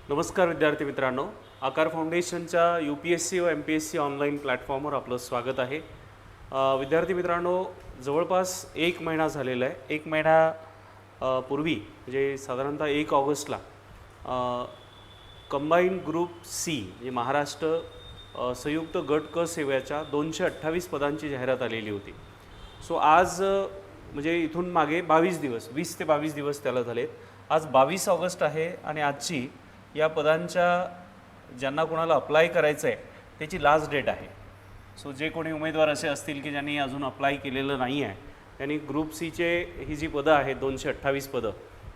नमस्कार विद्यार्थी मित्रांनो, आकार फाउंडेशनच्या UPSC व MPSC ऑनलाईन प्लॅटफॉर्मवर आपलं स्वागत आहे। विद्यार्थी मित्रांनो, जवळपास एक महिना झालेला आहे। एक महिना पूर्वी म्हणजे साधारणतः 1 ऑगस्टला कंबाईन ग्रुप सी म्हणजे महाराष्ट्र संयुक्त गट क सेवेच्या 228 पदांची जाहिरात आलेली होती। सो आज म्हणजे इथून मागे 22 दिवस 20 ते 22 दिवस त्याला झालेत। आज 22 ऑगस्ट आहे आणि आजची या पदांच्या ज्यांना कोणाला अप्लाय करायचं आहे त्याची लास्ट डेट आहे। सो जे कोणी उमेदवार असे असतील की ज्यांनी अजून अप्लाय केलेलं नाही आहे त्यांनी ग्रुप सीचे ही जी पदं आहेत 228 पदं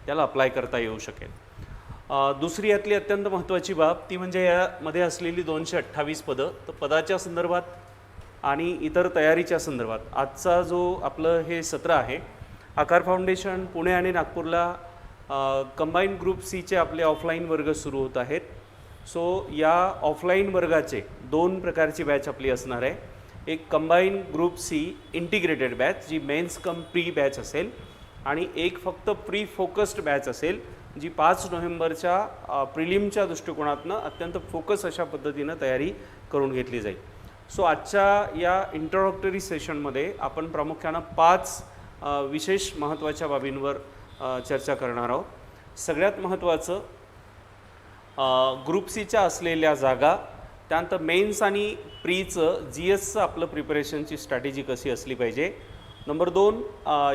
त्याला अप्लाय करता येऊ शकेल। दुसरी यातली अत्यंत महत्त्वाची बाब ती म्हणजे यामध्ये असलेली 228 पदं तर पदाच्या संदर्भात आणि इतर तयारीच्या संदर्भात आजचा जो आपलं हे सत्र आहे, आकार फाउंडेशन पुणे आणि नागपूरला कंबाईन ग्रुप सीचे आपले ऑफलाईन वर्ग सुरू होत आहेत। सो या ऑफलाईन वर्गाचे 2 प्रकारची बॅच आपली असणार आहे। एक combine group C integrated batch जी मेन्स कम प्री बॅच असेल आणि एक फक्त प्री फोकस्ड बॅच असेल जी 5 नोव्हेंबरच्या प्रिलिमच्या दृष्टिकोनातून अत्यंत फोकस अशा पद्धतीनं तयारी करून घेतली जाईल। सो आजच्या या इंट्रोडक्टरी सेशनमध्ये आपण प्रामुख्यानं 5 विशेष महत्त्वाच्या बाबींवर चर्चा करणार आहोत। सगळ्यात महत्त्वाचं ग्रुप सीच्या असलेल्या जागा, त्यानंतर मेन्स आणि प्रीचं GSचं आपलं प्रिपरेशनची स्ट्रॅटेजी कशी असली पाहिजे। नंबर 2,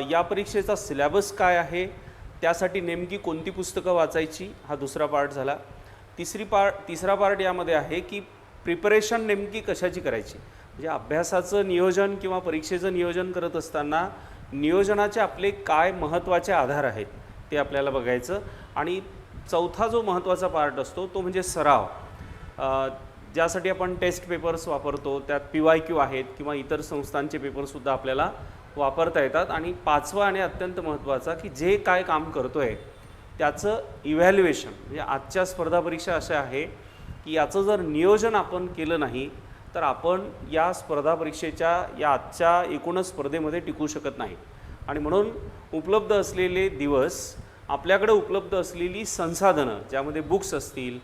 या परीक्षेचा सिलेबस काय आहे, त्यासाठी नेमकी कोणती पुस्तकं वाचायची, हा दुसरा पार्ट झाला। तिसरा पार्ट यामध्ये आहे की प्रिपरेशन नेमकी कशाची करायची, म्हणजे अभ्यासाचं नियोजन किंवा परीक्षेचं नियोजन करत असताना नियोजनाचे आपले काय महत्त्वाचे आधार आहेत ते आपल्याला बघायचं। आणि चौथा जो महत्त्वाचा पार्ट असतो तो म्हणजे सराव, ज्यासाठी आपण टेस्ट पेपर्स वापरतो, त्यात PYQ आहेत किंवा इतर संस्थांचे पेपरसुद्धा आपल्याला वापरता येतात। आणि 5वा आणि अत्यंत महत्त्वाचा की जे काय काम करतो आहे त्याचं इव्हॅल्युएशन, म्हणजे आजच्या स्पर्धा परीक्षा अशा आहे की याचं जर नियोजन आपण केलं नाही तर आपण या स्पर्धा परीक्षेच्या या आजच्या एकूणच स्पर्धेमध्ये टिकू शकत नाही। आणि म्हणून उपलब्ध असलेले दिवस, आपल्याकडे उपलब्ध असलेली संसाधनं ज्यामध्ये बुक्स असतील,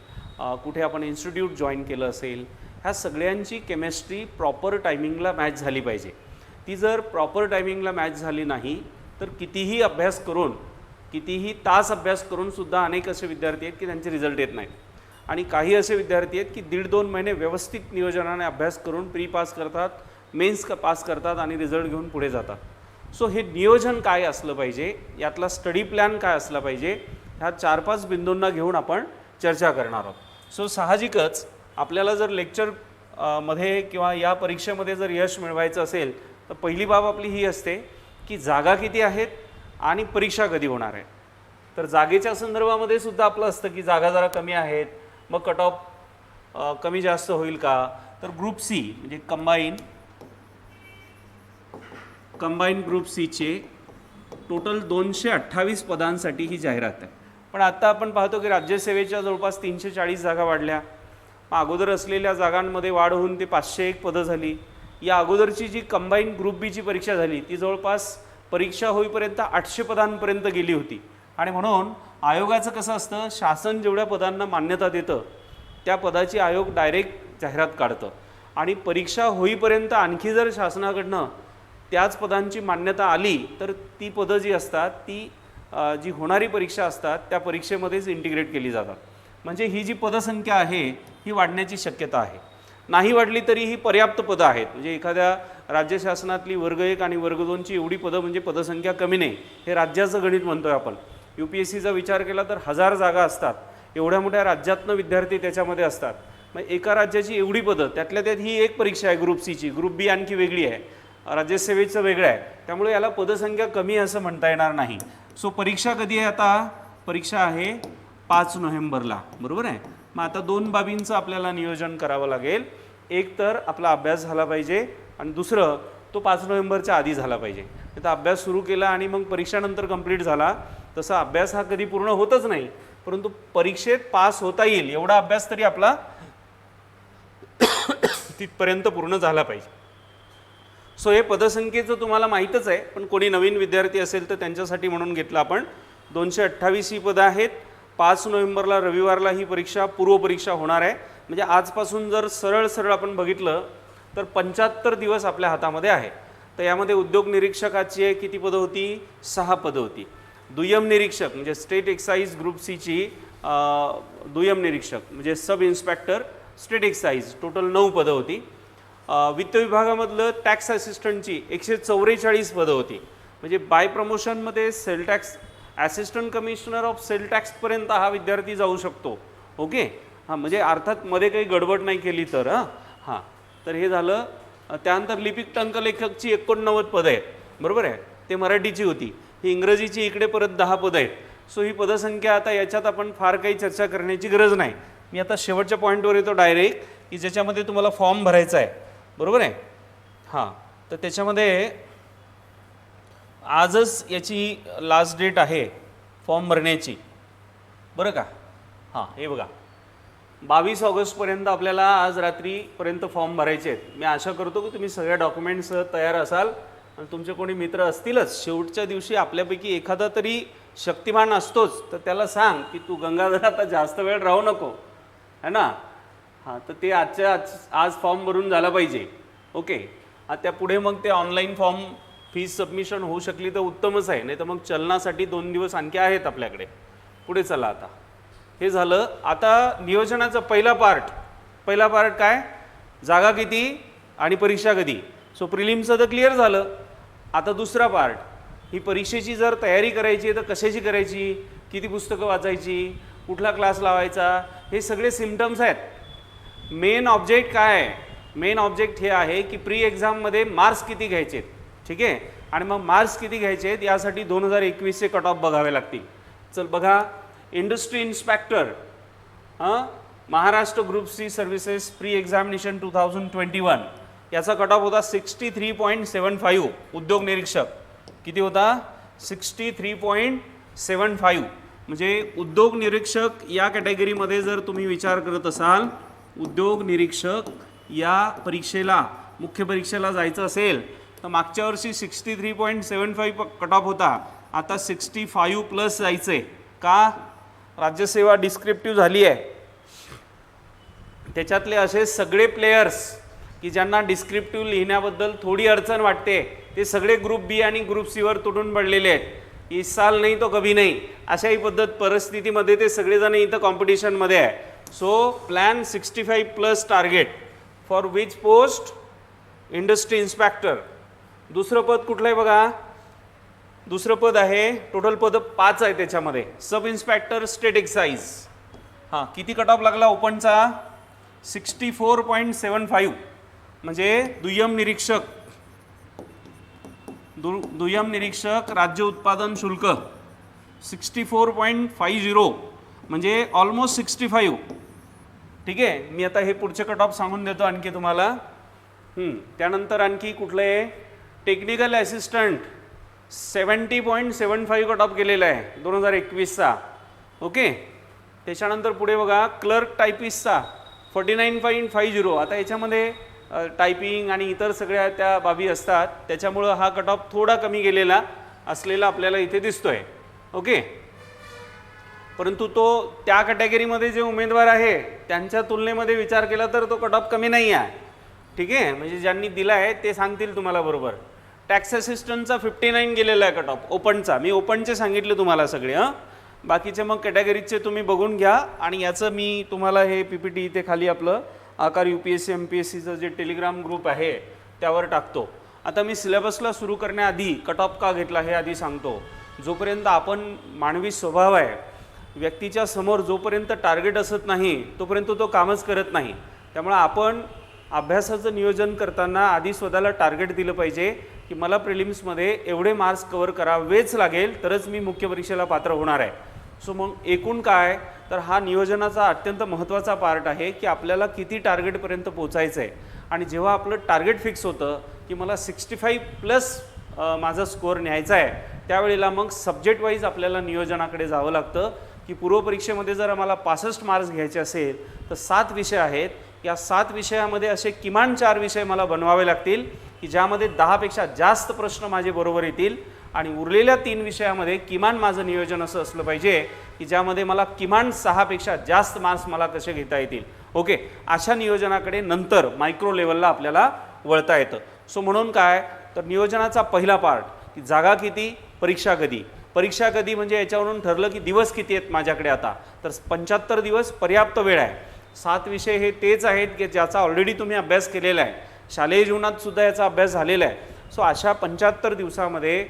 कुठे आपण इन्स्टिट्यूट जॉईन केलं असेल, ह्या सगळ्यांची केमिस्ट्री प्रॉपर टायमिंगला मॅच झाली पाहिजे। ती जर प्रॉपर टायमिंगला मॅच झाली नाही तर कितीही अभ्यास करून, कितीही तास अभ्यास करूनसुद्धा अनेक असे विद्यार्थी आहेत की त्यांचे रिझल्ट येत नाहीत। आणि काही असे विद्यार्थी आहेत की 1.5-2 महिने व्यवस्थित नियोजनाने अभ्यास करून प्री पास करतात, मेन्स पास करतात आणि रिझल्ट घेऊन पुढे जातात। सो हे नियोजन काय असलं पाहिजे, यातला स्टडी प्लॅन काय असला पाहिजे, ह्या 4-5 बिंदूंना घेऊन आपण चर्चा करणार आहोत। सो साहजिकच आपल्याला जर लेक्चर मध्ये किंवा या परीक्षेमध्ये जर यश मिळवायचं असेल तर पहिली बाब आपली ही असते की जागा किती आहेत आणि परीक्षा कधी होणार आहे। तर जागेच्या संदर्भामध्ये सुद्धा आपलं असतं की जागा जरा कमी आहेत, मग कट ऑफ कमी जास्त होईल का, तर ग्रुप सी म्हणजे कंबाईन ग्रुप सीचे टोटल 228 पदांसाठी ही जाहिरात आहे। पण आता आपण पाहतो की राज्यसेवेच्या जवळपास 340 जागा वाढल्या, अगोदर असलेल्या जागांमध्ये वाढ होऊन ते 501 पदं झाली। या अगोदरची जी कंबाईन ग्रुप बीची परीक्षा झाली ती जवळपास परीक्षा होईपर्यंत 800 पदांपर्यंत गेली होती। आणि म्हणून आयोगाचं कसं असतं, शासन जेवढ्या पदांना मान्यता देतं त्या पदाची आयोग डायरेक्ट जाहिरात काढतं आणि परीक्षा होईपर्यंत आणखी जर शासनाकडनं त्याच पदांची मान्यता आली तर ती पदं जी असतात ती जी होणारी परीक्षा असतात त्या परीक्षेमध्येच इंटिग्रेट केली जातात। म्हणजे ही जी पदसंख्या आहे ही वाढण्याची शक्यता आहे। नाही वाढली तरी ही पर्याप्त पदं आहेत, म्हणजे एखाद्या राज्य शासनातली वर्ग 1 आणि वर्ग 2ची एवढी पदं म्हणजे पदसंख्या कमी नाही, हे राज्याचं गणित म्हणतोय आपण। UPSCचा विचार केला तर 1000 जागा असतात, एवढ्या मोठ्या राज्यातनं विद्यार्थी त्याच्यामध्ये असतात। मग एका राज्याची एवढी पदं, त्यातल्या त्यात ही एक परीक्षा आहे ग्रुप सीची, ग्रुप बी आणखी वेगळी आहे, राज्यसेवेचं वेगळं आहे, त्यामुळे याला पदसंख्या कमी असं म्हणता येणार नाही। सो परीक्षा कधी आहे, आता परीक्षा आहे 5 नोव्हेंबरला, बरोबर आहे। मग आता 2 बाबींचं आपल्याला नियोजन करावं लागेल। एक तर आपला अभ्यास झाला पाहिजे आणि दुसरं तो 5 नोव्हेंबरच्या आधी झाला पाहिजे। तर अभ्यास सुरू केला आणि मग परीक्षानंतर कंप्लीट झाला तसा अभ्यास हा कधी पूर्ण होतच नाही, परंतु परीक्षेत पास होता येईल एवढा अभ्यास तरी आपला तिथपर्यंत पूर्ण झाला पाहिजे। सो हे पदसंख्येचं तुम्हाला माहीतच आहे, पण कोणी नवीन विद्यार्थी असेल तर त्यांच्यासाठी म्हणून घेतलं आपण। 228 ही पदं आहेत, 5 नोव्हेंबरला रविवारला ही परीक्षा पूर्वपरीक्षा होणार आहे. म्हणजे आजपासून जर सरळ सरळ आपण बघितलं तर 75 दिवस आपल्या हातामध्ये आहे. तर यामध्ये उद्योग निरीक्षकाची किती पदं होती? 6 पदं होती. दुय्यम निरीक्षक म्हणजे स्टेट एक्साईज ग्रुप सीची दुय्यम निरीक्षक म्हणजे sub inspector state excise total 9 पदं होती. वित्त विभागामधलं टॅक्स असिस्टंटची 144 पदं होती. म्हणजे बाय प्रमोशनमध्ये sale tax assistant commissioner of sale टॅक्सपर्यंत हा विद्यार्थी जाऊ शकतो. ओके, हां, म्हणजे अर्थात मध्ये काही गडबड नाही केली तर हां. तर हे झालं. त्यानंतर लिपिक टंकलेखकची 89 पदं आहेत, बरोबर आहे, ते मराठीची होती. ही इंग्रजीची इकडे परत 10 पदं आहेत. सो ही पदसंख्या आता याच्यात आपण फार काही चर्चा करण्याची गरज नाही. मी आता शेवटच्या पॉईंटवर येतो डायरेक्ट, की ज्याच्यामध्ये तुम्हाला फॉर्म भरायचा आहे, बरोबर आहे. हां, तर त्याच्यामध्ये आजच याची लास्ट डेट आहे फॉर्म भरण्याची, बरं का. हां, हे बघा 22 ऑगस्टपर्यंत आपल्याला आज रात्रीपर्यंत फॉर्म भरायचे आहेत. मी आशा करतो की तुम्ही सगळ्या डॉक्युमेंट्स तयार असाल आणि तुमचे कोणी मित्र असतीलच. शेवटच्या दिवशी आपल्यापैकी एखादा तरी शक्तिमान असतोच, तर त्याला सांग की तू गंगाधर आता जास्त वेळ राहू नको, है ना. हां, तर ते आज फॉर्म भरून झाला पाहिजे. ओके, त्या पुढे मग ते ऑनलाईन फॉर्म फीस सबमिशन होऊ शकली तर उत्तमच आहे, नाही तर मग चलनासाठी 2 दिवस आणखी आहेत आपल्याकडे. पुढे चला. आता हे झालं. आता नियोजनाचा पहिला पार्ट काय? जागा किती आणि परीक्षा कधी. सो प्रिलिम्सचं तर क्लिअर झालं. आता दुसरा पार्ट, ही परीक्षेची जर तयारी करायची आहे तर कशाची करायची, किती पुस्तकं वाचायची, कुठला क्लास लावायचा, हे सगळे सिम्पटम्स आहेत. मेन ऑब्जेक्ट काय आहे? मेन ऑब्जेक्ट हे आहे की प्री एक्झाममध्ये मार्क्स किती घ्यायचे, ठीक आहे. आणि मग मार्क्स किती घ्यायचे आहेत यासाठी 2021चे कट ऑफ बघावे लागतील. चल बघा, industry inspector Maharashtra group C services pre examination 2021 याचा कट ऑफ होता 63.75. उद्योग निरीक्षक किती होता? 63.75. म्हणजे उद्योग निरीक्षक या कॅटेगरीमध्ये जर तुम्ही विचार करत असाल, उद्योग निरीक्षक या परीक्षेला मुख्य परीक्षेला जायचं असेल तर मागच्या वर्षी 63.75 कट ऑफ होता. आता 65+ जायचं आहे. का? राज्यसेवा डिस्क्रिप्टिव्ह झाली आहे. त्याच्यातले असे सगळे प्लेयर्स की ज्यांना डिस्क्रिप्टिव्ह लिहिण्याबद्दल थोडी अडचण वाटते ते सगळे ग्रुप बी आणि ग्रुप सीवर तुटून पडलेले आहेत. इस साल नाही तो कभी नाही अशाही परिस्थितीमध्ये ते सगळेजण इथं कॉम्पिटिशनमध्ये आहे. So plan 65+ target for which post? Industry inspector. दुसरं पद कुठलं आहे बघा? दुसरं पद आहे, टोटल पद 5 आहे त्याच्यामध्ये, सब इन्स्पेक्टर स्टेट एक्साईज. हां, किती कट ऑफ लागला ओपनचा? 64.75. म्हणजे दुय्यम निरीक्षक राज्य उत्पादन शुल्क 64.50 म्हणजे ऑलमोस्ट 65. ठीक आहे. मी आता हे पुढचे कट ऑफ सांगून देतो आणखी तुम्हाला. त्यानंतर आणखी कुठलं आहे? टेक्निकल असिस्टंट 70.75 कट ऑफ केलेला आहे 2021चा. ओके. त्याच्यानंतर पुढे बघा, क्लर्क टायपिस्टचा 49.50. आता याच्यामध्ये टायपिंग आणि इतर सगळ्या त्या बाबी असतात, त्याच्यामुळं हा कट ऑफ थोडा कमी गेलेला असलेला आपल्याला इथे दिसतोय. ओके. परंतु तो त्या कॅटेगरीमध्ये जे उमेदवार आहे त्यांच्या तुलनेमध्ये विचार केला तर तो कट ऑफ कमी नाही आहे. ठीक आहे. म्हणजे ज्यांनी दिला आहे ते सांगतील तुम्हाला बरोबर. टॅक्स असिस्टंटचा 59 गेलेला आहे कट ऑफ ओपनचा. मी ओपनचे सांगितले तुम्हाला सगळे. बाकीचे मग कॅटेगरीचे तुम्ही बघून घ्या. आणि याचं मी तुम्हाला हे PPT इथे खाली आपलं आकार UPSC MPSCचं जे टेलिग्राम ग्रुप आहे त्यावर टाकतो. आता मी सिलेबसला सुरू करण्याआधी कट ऑफ का घेतला हे आधी सांगतो. जोपर्यंत आपण मानवी स्वभाव आहे, व्यक्तीच्या समोर जोपर्यंत टार्गेट असत नाही तोपर्यंत तो कामच करत नाही. त्यामुळे आपण अभ्यासाचं नियोजन करताना आधी स्वतःला टार्गेट दिलं पाहिजे की मला प्रिलिम्समध्ये एवढे मार्क्स कव्हर करावेच लागेल तरच मी मुख्य परीक्षेला पात्र होणार आहे. सो मग एकूण काय तर हा नियोजनाचा अत्यंत महत्त्वाचा पार्ट आहे की आपल्याला किती टार्गेटपर्यंत पोचायचं आहे. आणि जेव्हा आपलं टार्गेट फिक्स होतं की मला 65+ माझा स्कोअर न्यायचा आहे, त्यावेळेला मग सब्जेक्ट वाईज आपल्याला नियोजनाकडे जावं लागतं. की पूर्वपरीक्षेमध्ये जर आम्हाला 65 मार्क्स घ्यायचे असेल तर 7 विषय आहेत. या 7 विषयामध्ये असे किमान 4 विषय मला बनवावे लागतील की ज्यामध्ये 10पेक्षा जास्त प्रश्न माझे बरोबर येतील आणि उरलेल्या 3 विषयामध्ये किमान माझं नियोजन असं असलं पाहिजे की ज्यामध्ये मला किमान 6 पेक्षा जास्त मार्क्स मला कसे घेता येतील. ओके, अशा नियोजनाकडे नंतर मायक्रो लेवलला आपल्याला वळता येतं. सो म्हणून काय तर नियोजनाचा पहिला पार्ट की जागा किती, परीक्षा कधी. परीक्षा कधी म्हणजे याच्यावरून ठरलं की दिवस किती आहेत माझ्याकडे आता, तर 75 दिवस पर्याप्त वेळ आहे. 7 विषय हे तेच आहेत की ज्याचा ऑलरेडी तुम्ही अभ्यास केलेला आहे, शालेय जीवनात सुद्धा याचा अभ्यास झालेला आहे. सो अशा 75 दिवसामध्ये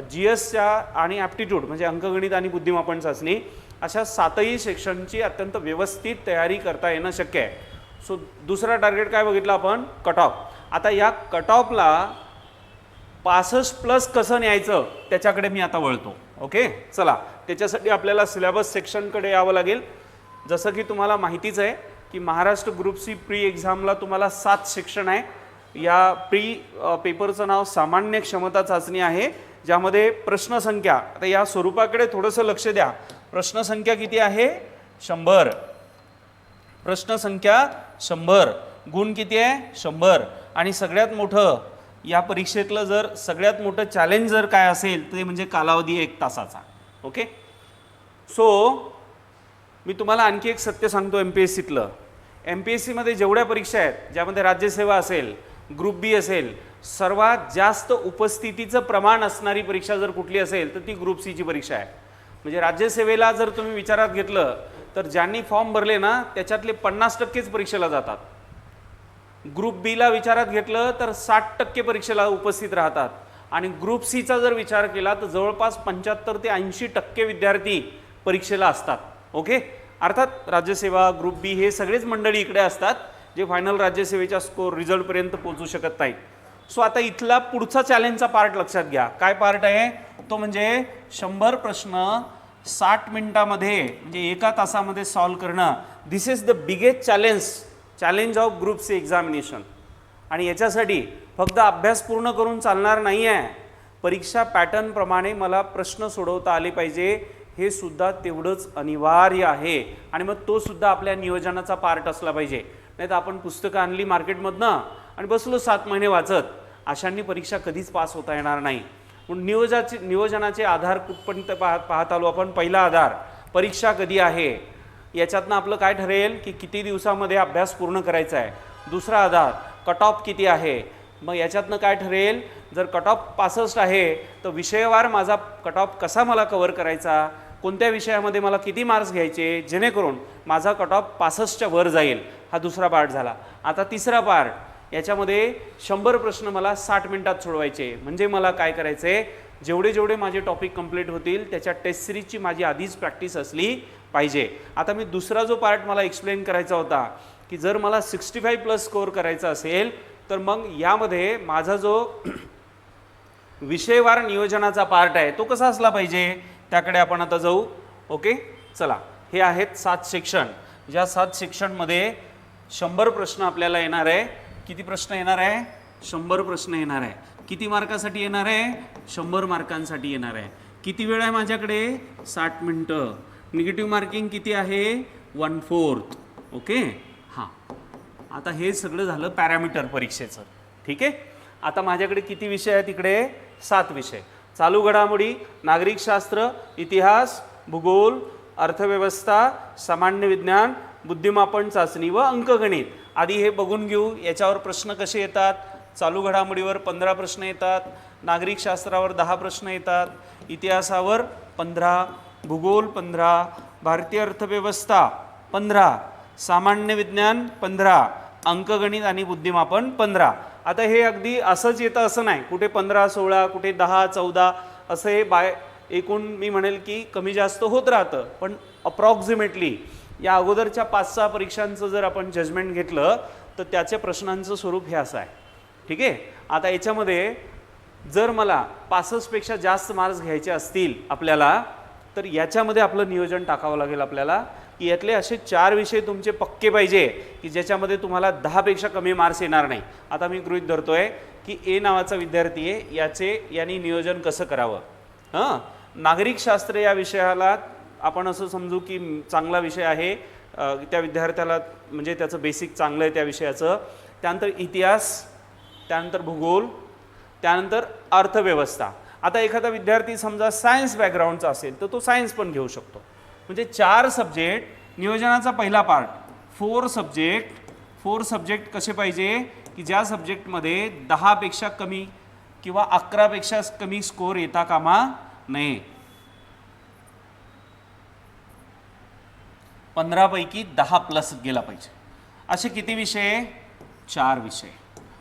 GSच्या आणि ॲप्टिट्यूड म्हणजे अंकगणित आणि बुद्धिमापन चाचणी अशा 7ही सेक्शनची अत्यंत व्यवस्थित तयारी करता येणं शक्य आहे. सो दुसरा टार्गेट काय बघितलं आपण, कट ऑफ. आता या कट ऑफला 65+ कसं न्यायचं त्याच्याकडे मी आता वळतो. ओके, चला त्याच्यासाठी आपल्याला सिलेबस सेक्शनकडे यावं लागेल. जसं की तुम्हाला माहितीच आहे की महाराष्ट्र ग्रुप सी प्री एक्झामला तुम्हाला 7 सेक्शन आहे. या प्री पेपरचं नाव सामान्य क्षमता चाचणी आहे, ज्यामध्ये प्रश्नसंख्या, आता या स्वरूपाकडे थोडंसं लक्ष द्या. प्रश्नसंख्या किती आहे, 100. प्रश्नसंख्या 100, गुण किती आहे, 100. आणि सगळ्यात मोठं या परीक्षेतलं जर सगळ्यात मोठं चॅलेंज जर काय असेल ते म्हणजे कालावधी 1 तासाचा. ओके, सो मी तुम्हाला आणखी एक सत्य सांगतो. MPSCतलं, MPSCमध्ये जेवढ्या परीक्षा आहेत ज्यामध्ये राज्यसेवा असेल, ग्रुप बी असेल, सर्वात जास्त उपस्थितीचं प्रमाण असणारी परीक्षा जर कुठली असेल तर ती ग्रुप सीची परीक्षा आहे. म्हणजे राज्यसेवेला जर तुम्ही विचारात घेतलं तर ज्यांनी फॉर्म भरले ना त्याच्यातले 50%च परीक्षेला जातात. ग्रुप बीला विचारात घेतलं तर 60% परीक्षेला उपस्थित राहतात. आणि ग्रुप सीचा जर विचार केला तर जवळपास 75 ते 80% विद्यार्थी परीक्षेला असतात. ओके, अर्थात राज्यसेवा, ग्रुप बी हे सगळेच मंडळी इकडे असतात जे फायनल राज्यसेवेच्या स्कोर रिझल्टपर्यंत पोहोचू शकत नाहीत. सो आता इथला पुढचा चॅलेंजचा पार्ट लक्षात घ्या. काय पार्ट आहे तो म्हणजे 100 प्रश्न 60 मिनिटामध्ये म्हणजे 1 तासामध्ये सॉल्व करणं. This is the biggest challenge of group C examination. आणि याच्यासाठी फक्त अभ्यास पूर्ण करून चालणार नाही आहे, परीक्षा पॅटर्नप्रमाणे मला प्रश्न सोडवता आले पाहिजे, हे सुद्धा तेवढंच अनिवार्य आहे. आणि मग तो सुद्धा आपल्या नियोजनाचा पार्ट असला पाहिजे. नाही तर आपण पुस्तकं आणली मार्केटमधनं आणि बसलो 7 महिने वाचत, अशांनी परीक्षा कधीच पास होता येणार नाही. म्हणून नियोजनाचे आधार कुठपर्यंत पाहत आलो आपण. पहिला आधार परीक्षा कधी आहे, याच्यातनं आपलं काय ठरेल की किती दिवसामध्ये अभ्यास पूर्ण करायचा आहे. दुसरा आधार कट ऑफ किती आहे, मग याच्यातनं काय ठरेल, जर कट ऑफ 65 आहे तर विषयवार माझा कट ऑफ कसा मला कव्हर करायचा, कोणत्या विषयामध्ये मला किती मार्क्स घ्यायचे जेणेकरून माझा कट ऑफ 65च्या वर जाईल. हा दुसरा पार्ट झाला. आता तिसरा पार्ट, याच्यामध्ये 100 प्रश्न मला 60 मिनिटात सोडवायचे. म्हणजे मला काय करायचं आहे, जेवढे माझे टॉपिक कंप्लीट होतील त्याच्या टेस्ट सिरीजची माझी आधीच प्रॅक्टिस असली पाहिजे. आता मी दुसरा जो पार्ट मला एक्सप्लेन करायचा होता की जर मला 65+ स्कोअर करायचा असेल तर मग यामध्ये माझा जो विषयवार नियोजनाचा पार्ट आहे तो कसा असला पाहिजे, त्याकडे आपण आता जाऊ. ओके, चला हे आहेत 7 सेक्शन. ज्या 7 सेक्शनमध्ये 100 प्रश्न आपल्याला येणार आहे. किती प्रश्न येणार आहे, 100 प्रश्न येणार आहे. किती मार्कासाठी येणार आहे, 100 मार्कांसाठी येणार आहे. किती वेळ आहे माझ्याकडे, 60 मिनटं. निगेटिव्ह मार्किंग किती आहे, 1/4. ओके, हां, आता हे सगळं झालं पॅरामीटर परीक्षेचं. ठीक आहे, आता माझ्याकडे किती विषय आहेत, इकडे 7 विषय. चालू घडामोडी, नागरिकशास्त्र, इतिहास, भूगोल, अर्थव्यवस्था, सामान्य विज्ञान, बुद्धिमापन चाचणी व अंकगणित. आधी हे बघून घेऊ याच्यावर प्रश्न कसे येतात. चालू घडामोडीवर 15 प्रश्न येतात, नागरिकशास्त्रावर 10 प्रश्न येतात, इतिहासावर 15, भूगोल 15, भारतीय अर्थव्यवस्था 15, सामान्य विज्ञान 15, अंकगणित आणि बुद्धिमापन 15. आता हे अगदी असंच येतं असं नाही, कुठे 15, 16, कुठे 10, 14 असं हे एकूण मी म्हणेल की कमी जास्त होत राहतं. पण अप्रॉक्सिमेटली या अगोदरच्या 5-6 परीक्षांचं जर आपण जजमेंट घेतलं तर त्याच्या प्रश्नांचं स्वरूप हे असं आहे. ठीक आहे, आता याच्यामध्ये जर मला 65पेक्षा जास्त मार्क्स घ्यायचे असतील आपल्याला तर याच्यामध्ये आपलं नियोजन टाकावं लागेल आपल्याला की यातले असे 4 विषय तुमचे पक्के पाहिजे की ज्याच्यामध्ये तुम्हाला 10पेक्षा कमी मार्क्स येणार नाही. आता मी गृहीत धरतोय की ए नावाचा विद्यार्थी आहे, यांनी नियोजन कसं करावं. हां, नागरिकशास्त्र या विषयाला आपण असं समजू की चांगला विषय आहे, त्या विद्यार्थ्याला म्हणजे त्याचं बेसिक चांगलं आहे त्या विषयाचं. त्यानंतर इतिहास, त्यानंतर भूगोल, त्यानंतर अर्थव्यवस्था. आता एखादा विद्यार्थी समजा सायन्स बॅकग्राऊंडचा असेल तर तो सायन्स पण घेऊ शकतो. म्हणजे 4 सब्जेक्ट नियोजनाचा पहिला पार्ट, 4 सब्जेक्ट कसे पाहिजे की ज्या सब्जेक्टमध्ये 10 पेक्षा कमी किंवा 11 पेक्षा कमी स्कोर येता कामा नये. 15 पैकी 10 प्लस गेला पाहिजे. असे किती विषय? 4 विषय.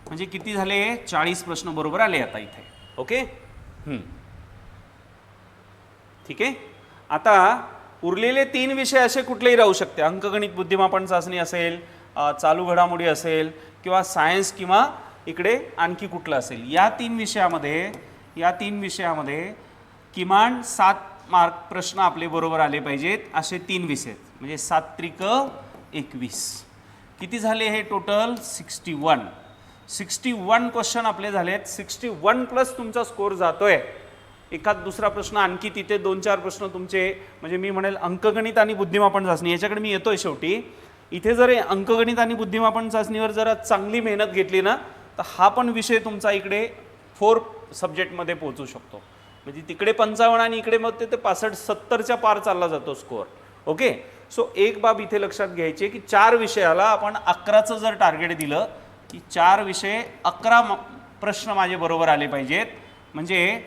म्हणजे किती झाले? 40 प्रश्न बरोबर आले आता इथे. ओके, ठीक आहे. आता उरलेले 3 विषय असे कुठलेही राहू शकते. अंकगणित बुद्धिमापन चाचणी असेल, चालू घडामोडी असेल, किंवा सायन्स, किंवा इकडे आणखी कुठलं असेल. या 3 विषयामध्ये किमान 7 मार्क प्रश्न आपले बरोबर आले पाहिजेत. असे 3 विषय, म्हणजे 7 त्रिक 21. किती झाले हे टोटल? 61 क्वेश्चन आपले झालेत. 61 प्लस तुमचा स्कोर जातोय. एखाद दुसरा प्रश्न आणखी तिथे 2-4 प्रश्न तुमचे, म्हणजे मी म्हणेल अंकगणित आणि बुद्धिमापन चाचणी, याच्याकडे मी येतोय शेवटी. इथे जर अंकगणित आणि बुद्धिमापन चाचणीवर जरा चांगली मेहनत घेतली ना तर हा पण विषय तुमचा इकडे 4 सब्जेक्टमध्ये पोहोचू शकतो. म्हणजे तिकडे 55 आणि इकडे मग ते 65-70च्या पार चालला जातो स्कोअर. ओके, सो एक बाब इथे लक्षात घ्यायची की 4 विषयाला आपण 11चं जर टार्गेट दिलं की 4 विषय 11 प्रश्न माझे बरोबर आले पाहिजेत. म्हणजे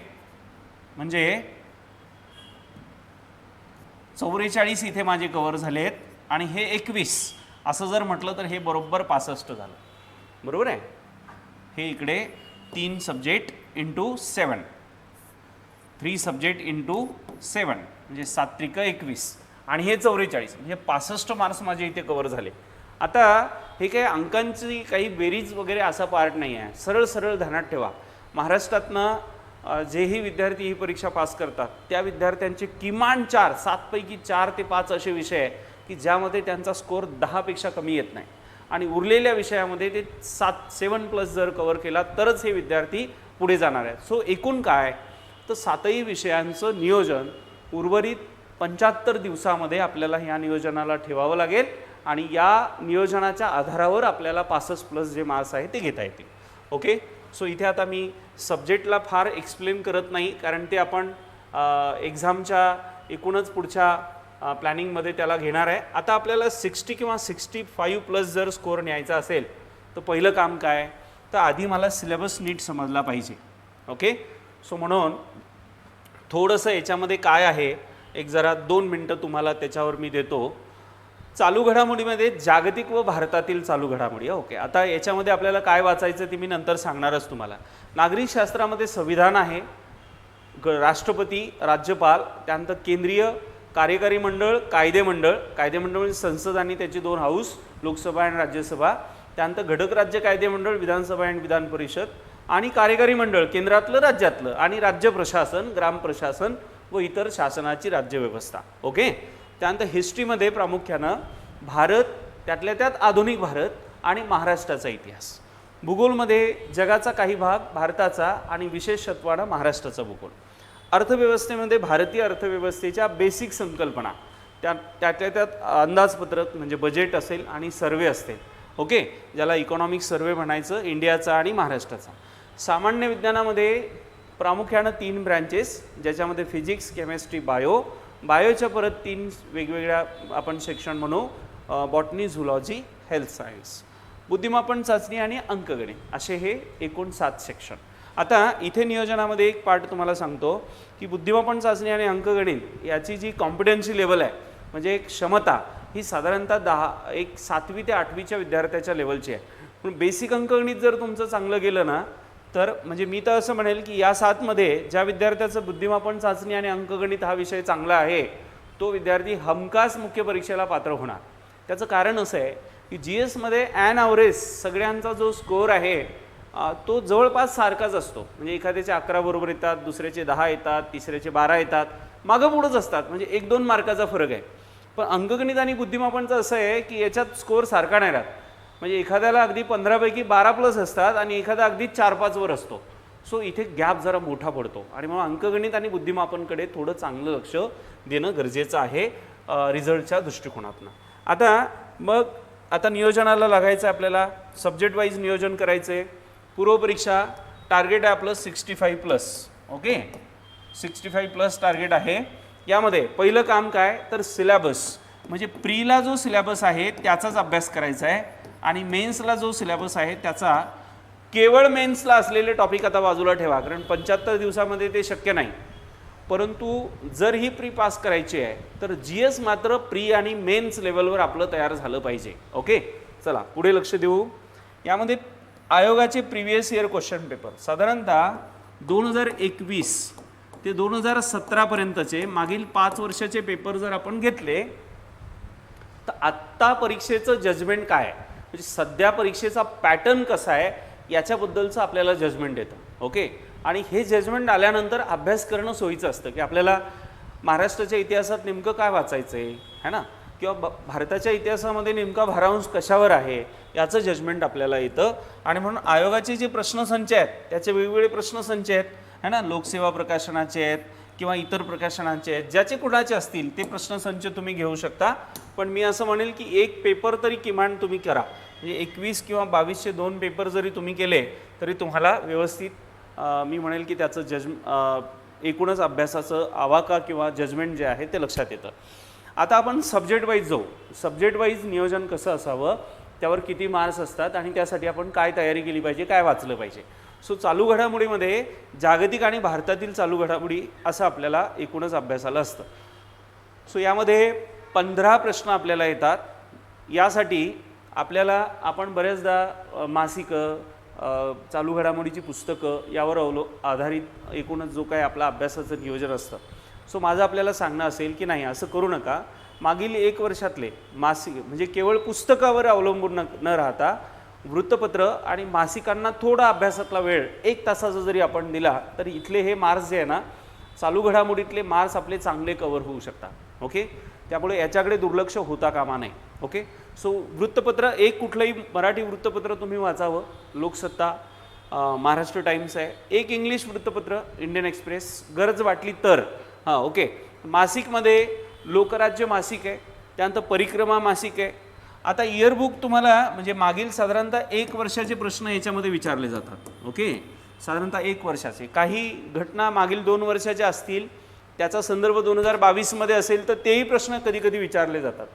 44 इथे माझे कव्हर झालेत आणि हे 21 असं जर म्हटलं तर हे बरोबर 65 झालं. बरोबर आहे. हे इकडे 3 सब्जेक्ट इंटू 7, 3 सब्जेक्ट इंटू 7 म्हणजे 7 त्रिक 21 आणि हे 44 म्हणजे 65 मार्क्स माझे इथे कव्हर झाले. आता हे काही अंकांची काही बेरीज वगैरे असा पार्ट नाही आहे. सरळ सरळ ध्यानात ठेवा, महाराष्ट्रातनं जेही विद्यार्थी ही परीक्षा पास करतात त्या विद्यार्थ्यांचे किमान 7 पैकी 4 ते 5 असे विषय आहे की ज्यामध्ये त्यांचा स्कोर 10 पेक्षा कमी येत नाही. आणि उरलेल्या विषयामध्ये ते 7 प्लस जर कव्हर केला तरच हे विद्यार्थी पुढे जाणार आहेत. सो एकूण काय तर 7ही विषयांचं नियोजन उर्वरित 75 दिवसामध्ये आपल्याला ह्या नियोजनाला ठेवावं लागेल आणि या नियोजनाच्या आधारावर आपल्याला 65 प्लस जे मार्क्स आहे ते घेता येतील. ओके, सो इथे आता मी सब्जेक्टला फार एक्सप्लेन करत नाही कारण ते आपण एक्झामच्या एकूणच पुढच्या प्लॅनिंगमध्ये त्याला घेणार आहे. आता आपल्याला 60 किंवा 65 प्लस जर स्कोअर न्यायचा असेल तर पहिलं काम काय तर आधी मला सिलेबस नीट समजला पाहिजे. ओके, सो म्हणून थोडंसं याच्यामध्ये काय आहे एक जरा 2 मिनटं तुम्हाला त्याच्यावर मी देतो. चालू घडामोडीमध्ये जागतिक व भारतातील चालू घडामोडी. ओके, आता याच्यामध्ये आपल्याला काय वाचायचं ते मी नंतर सांगणारच तुम्हाला. नागरिक शास्त्रामध्ये संविधान आहे, राष्ट्रपती, राज्यपाल, त्यानंतर केंद्रीय कार्यकारी मंडळ, कायदेमंडळ म्हणजे संसद आणि त्याची 2 हाऊस, लोकसभा आणि राज्यसभा, त्यानंतर घटक राज्य कायदेमंडळ, विधानसभा आणि विधान परिषद, आणि कार्यकारी मंडळ केंद्रातलं राज्यातलं, आणि राज्य प्रशासन, ग्राम प्रशासन व इतर शासनाची राज्यव्यवस्था. ओके, त्यानंतर हिस्ट्रीमध्ये प्रामुख्यानं भारत, त्यातल्या त्यात आधुनिक भारत आणि महाराष्ट्राचा इतिहास. भूगोलमध्ये जगाचा काही भाग भारताचा आणि विशेषत्वानं महाराष्ट्राचा भूगोल. अर्थव्यवस्थेमध्ये भारतीय अर्थव्यवस्थेच्या बेसिक संकल्पना, त्यातल्या त्यात अंदाजपत्रक म्हणजे बजेट असेल आणि सर्वे असतील. ओके, ज्याला इकॉनॉमिक सर्वे म्हणायचं इंडियाचा आणि महाराष्ट्राचा. सामान्य विज्ञानामध्ये प्रामुख्यानं 3 ब्रँचेस ज्याच्यामध्ये फिजिक्स, केमिस्ट्री, बायोच्या परत 3 वेगवेगळ्या आपण सेक्शन म्हणू, बॉटनी, झुलॉजी, हेल्थ सायन्स. बुद्धिमापन चाचणी आणि अंकगणित असे हे एकूण 7 सेक्शन. आता इथे नियोजनामध्ये एक पार्ट तुम्हाला सांगतो की बुद्धिमापन चाचणी आणि अंकगणित याची जी कॉम्पिटन्सी लेवल आहे म्हणजे एक क्षमता ही साधारणतः 7वी ते 8वीच्या विद्यार्थ्याच्या लेवलची आहे. पण बेसिक अंकगणित जर तुमचं चांगलं गेलं ना तर म्हणजे मी तर असं म्हणेल की या 7मध्ये ज्या विद्यार्थ्याचं बुद्धिमापन चाचणी आणि अंकगणित हा विषय चांगला आहे तो विद्यार्थी हमखास मुख्य परीक्षेला पात्र होणार. त्याचं कारण असं आहे की GSमध्ये ॲन ॲव्हरेज सगळ्यांचा जो स्कोअर आहे तो जवळपास सारखाच असतो. म्हणजे एखाद्याचे 11 बरोबर येतात, दुसऱ्याचे 10 येतात, तिसऱ्याचे 12 येतात, मागं पुढंच असतात, म्हणजे 1-2 मार्काचा फरक आहे. पण अंकगणित आणि बुद्धिमापनचं असं आहे की याच्यात स्कोअर सारखा नाही राहत. म्हणजे एखाद्याला अगदी 15 पैकी 12 प्लस असतात आणि एखादा अगदी 4-5 वर असतो. सो इथे गॅप जरा मोठा पडतो आणि मग अंकगणित आणि बुद्धिमापनकडे थोडं चांगलं लक्ष देणं गरजेचं आहे रिझल्टच्या दृष्टिकोनातून. आता नियोजनाला लागायचं आहे आपल्याला. सब्जेक्ट वाईज नियोजन करायचं आहे. पूर्वपरीक्षा टार्गेट आहे आपलं 65 प्लस. ओके, 65+ टार्गेट आहे. यामध्ये पहिलं काम काय तर सिलेबस, म्हणजे प्रीला जो सिलेबस आहे त्याचाच अभ्यास करायचा आहे आणि मेन्सला जो सिलेबस आहे त्याचा केवळ मेन्सला असलेले टॉपिक आता बाजूला ठेवा, कारण 75 दिवसामध्ये ते शक्य नाही. परंतु जर ही प्री पास करायची आहे तर GS मात्र प्री आणि मेन्स लेवलवर आपलं तयार झालं पाहिजे. ओके, चला पुढे लक्ष देऊ. यामध्ये आयोगाचे प्रिव्हियस इयर क्वेश्चन पेपर साधारणतः 2021 ते 2017 पर्यंतचे मागील 5 वर्षाचे पेपर जर आपण घेतले तर आत्ता परीक्षेचं जजमेंट काय आहे, म्हणजे सध्या परीक्षेचा पॅटर्न कसा आहे याच्याबद्दलचं आपल्याला जजमेंट येतं. ओके, आणि हे जजमेंट आल्यानंतर अभ्यास करणं सोयीचं असतं की आपल्याला महाराष्ट्राच्या इतिहासात नेमकं काय वाचायचं आहे ना, किंवा भारताच्या इतिहासामध्ये नेमका भारांश कशावर आहे याचं जजमेंट आपल्याला येतं. आणि म्हणून आयोगाचे जे प्रश्नसंच आहेत त्याचे वेगवेगळे प्रश्नसंच आहेत है ना, लोकसेवा प्रकाशनाचे आहेत किंवा इतर प्रकाशनांचे आहेत, ज्याचे कुणाचे असतील ते प्रश्नसंच तुम्ही घेऊ शकता. पण मी असं म्हणेल की एक पेपर तरी किमान तुम्ही करा, म्हणजे 21 किंवा 22चे 2 पेपर जरी तुम्ही केले तरी तुम्हाला व्यवस्थित मी म्हणेल की त्याचं एकूणच अभ्यासाचं आवाका किंवा जजमेंट जे आहे ते लक्षात येतं. आता आपण सब्जेक्ट वाईज जाऊ. सब्जेक्ट वाईज नियोजन कसं असावं, त्यावर किती मार्क्स असतात आणि त्यासाठी आपण काय तयारी केली पाहिजे, काय वाचलं पाहिजे. सो चालू घडामोडीमध्ये जागतिक आणि भारतातील चालू घडामोडी असं आपल्याला एकूणच अभ्यासाला असतं. सो यामध्ये 15 प्रश्न आपल्याला येतात. यासाठी आपल्याला आपण बऱ्याचदा मासिकं, चालू घडामोडीची पुस्तकं यावर आधारित एकूणच जो काय आपला अभ्यासाचं नियोजन असतं. सो माझं आपल्याला सांगणं असेल की नाही असं करू नका. मागील 1 वर्षातले मासिक म्हणजे केवळ पुस्तकावर अवलंबून न राहता वृत्तपत्र आणि मासिकांना थोडा अभ्यासातला वेळ 1 तासाचा जरी आपण दिला तर इथले हे मार्क्स जे आहे ना, चालू घडामोडीतले मार्क्स आपले चांगले कव्हर होऊ शकतात. ओके, त्यामुळे याच्याकडे दुर्लक्ष होता कामा नये. ओके, सो वृत्तपत्र एक कुठलंही मराठी वृत्तपत्र तुम्ही वाचावं. लोकसत्ता, महाराष्ट्र टाइम्स आहे. एक इंग्लिश वृत्तपत्र इंडियन एक्सप्रेस गरज वाटली तर. हां, ओके. मासिकमध्ये लोकराज्य मासिक आहे, त्यानंतर परिक्रमा मासिक आहे. आता इयरबुक तुम्हाला म्हणजे मागील साधारणतः 1 वर्षाचे प्रश्न याच्यामध्ये विचारले जातात. ओके, साधारणतः 1 वर्षाचे. काही घटना मागील 2 वर्षाच्या असतील, त्याचा संदर्भ 2022मध्ये असेल तर तेही प्रश्न कधी कधी विचारले जातात.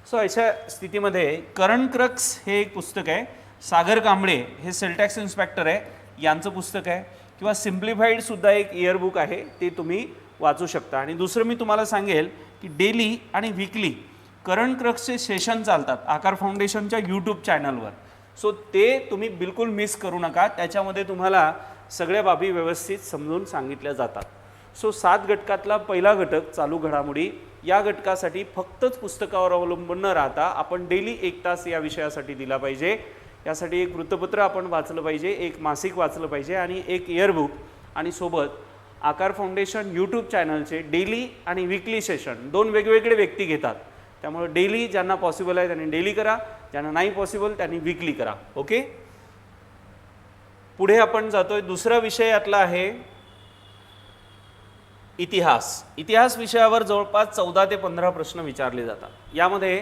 सो अशा स्थितीमध्ये करंट क्रक्स हे एक पुस्तक आहे. सागर कांबळे हे सेल टॅक्स इन्स्पेक्टर आहे, यांचं पुस्तक आहे. किंवा सिम्प्लिफाईडसुद्धा एक इयरबुक आहे, ते तुम्ही वाचू शकता. आणि दुसरं मी तुम्हाला सांगेल की डेली आणि वीकली करंट क्रक्सचे सेशन चालतात आकार फाउंडेशनच्या यूट्यूब चॅनलवर. सो ते तुम्ही बिलकुल मिस करू नका. त्याच्यामध्ये तुम्हाला सगळ्या बाबी व्यवस्थित समजून सांगितल्या जातात. सो 7 घटकातला पहिला घटक चालू घडामोडी, या घटकासाठी फक्तच पुस्तकावर अवलंबून न राहता आपण डेली 1 तास या विषयासाठी दिला पाहिजे. यासाठी एक वृत्तपत्र आपण वाचलं पाहिजे, एक मासिक वाचलं पाहिजे आणि एक इयरबुक, आणि सोबत आकार फाउंडेशन यूट्यूब चॅनलचे डेली आणि वीकली सेशन 2 वेगवेगळे व्यक्ती घेतात. त्यामुळे डेली ज्यांना पॉसिबल आहे त्यांनी डेली करा, ज्यांना नाही पॉसिबल त्यांनी वीकली करा. ओके, पुढे आपण जातोय. दुसरा विषय यातला आहे इतिहास. इतिहास विषयावर जवळपास 14 ते 15 प्रश्न विचारले जातात. यामध्ये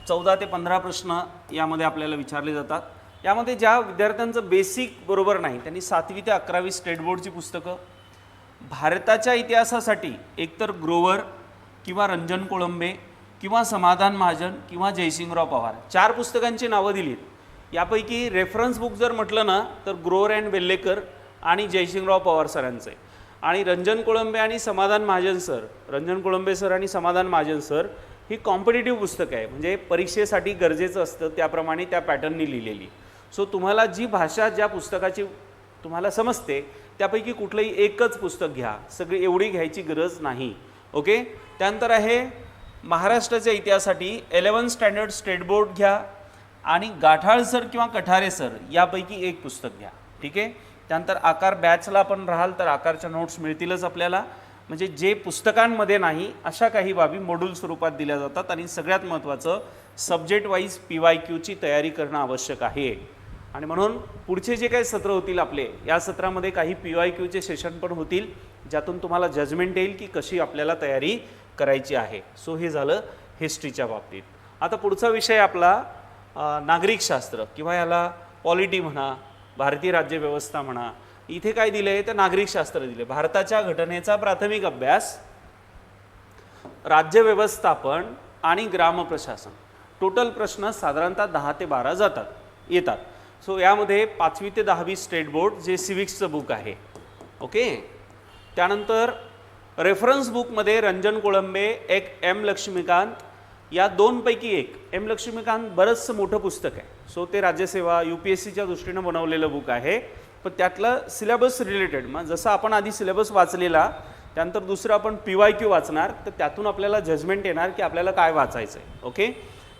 14 ते 15 प्रश्न यामध्ये आपल्याला विचारले जातात. यामध्ये ज्या विद्यार्थ्यांचं बेसिक बरोबर नाही त्यांनी 7वी ते 11वी स्टेट बोर्डची पुस्तकं, भारताच्या इतिहासासाठी एकतर ग्रोवर किंवा रंजन कोळंबे किंवा समाधान महाजन किंवा जयसिंगराव पवार 4 पुस्तकांची नावं दिलीत. यापैकी रेफरन्स बुक जर म्हटलं ना तर ग्रोवर अँड वेल्लेकर आणि जयसिंगराव पवार सरांचे. आणि रंजन कोळंबे आणि समाधान महाजन सर, रंजन कोळंबे सर आणि समाधान महाजन सर ही कॉम्पिटिटिव्ह पुस्तकं आहे, म्हणजे परीक्षेसाठी गरजेचं असतं त्याप्रमाणे त्या पॅटर्ननी लिहिलेली. सो तुम्हाला जी भाषा ज्या पुस्तकाची तुम्हाला समजते त्यापैकी कुठलंही एकच पुस्तक घ्या, सगळी एवढी घ्यायची गरज नाही. ओके, त्यानंतर आहे महाराष्ट्राच्या इतिहासासाठी 11 स्टँडर्ड स्टेट बोर्ड घ्या आणि गाठाळ सर किंवा कठारे सर यापैकी एक पुस्तक घ्या. ठीक आहे, त्यानंतर आकार बॅचला आपण राहाल तर आकारच्या नोट्स मिळतीलच आपल्याला, म्हणजे जे पुस्तकांमध्ये नाही अशा काही बाबी मॉड्यूल स्वरूपात दिल्या जातात. आणि सगळ्यात महत्त्वाचं सब्जेक्ट वाईज PYQची तयारी करणं आवश्यक आहे. आणि म्हणून पुढचे जे काही सत्र होतील आपले, या सत्रामध्ये काही PYQचे सेशन पण होतील ज्यातून तुम्हाला जजमेंट येईल की कशी आपल्याला तयारी करायची आहे. सो हे झालं हिस्ट्रीच्या बाबतीत. आता पुढचा विषय आपला नागरिकशास्त्र किंवा याला पॉलिटी म्हणा, भारतीय राज्यव्यवस्था म्हणा, इथे काय दिले तर नागरिकशास्त्र दिले, भारताच्या घटनेचा प्राथमिक अभ्यास, राज्य व्यवस्थापन आणि ग्रामप्रशासन. टोटल प्रश्न साधारणतः 10 ते 12 येतात. सो यामध्ये 5वी ते 10वी स्टेट बोर्ड जे सिविक्सचं बुक आहे. ओके. त्यानंतर रेफरन्स बुकमध्ये रंजन कोळंबे, एक एम लक्ष्मीकांत, या दोनपैकी एक. एम लक्ष्मीकांत बरंचसं मोठं पुस्तक आहे. सो ते राज्यसेवा UPSCच्या दृष्टीनं बनवलेलं बुक आहे. पण त्यातलं सिलेबस रिलेटेड, मग जसं आपण आधी सिलेबस वाचलेला त्यानंतर दुसरं आपण PYQ वाचणार, तर त्यातून आपल्याला जजमेंट येणार की आपल्याला काय वाचायचं आहे. ओके.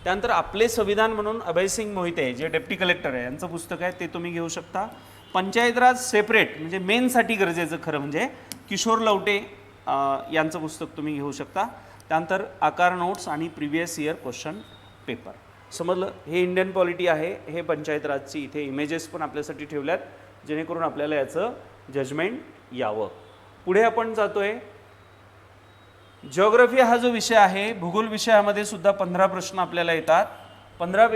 त्यानंतर आपले संविधान म्हणून अभयसिंग मोहिते जे डेप्टी कलेक्टर आहे यांचं पुस्तक आहे, ते तुम्ही घेऊ शकता. पंचायत राज सेपरेट म्हणजे मेनसाठी गरजेचं खरं म्हणजे किशोर लवटे यांचं पुस्तक तुम्ही घेऊ शकता. त्यानंतर आकार नोट्स आणि प्रिव्हियस इयर क्वेश्चन पेपर. समजलं. हे इंडियन पॉलिटी आहे, हे पंचायत राजची. इथे इमेजेस पण आपल्यासाठी ठेवल्यात जेणेकरून आपल्याला याचं जजमेंट यावं. पुढे आपण जातोय. जिओग्राफी हा जो विषय आहे, भूगोल विषयामध्ये सुद्धा 15 प्रश्न आपल्याला येतात. 15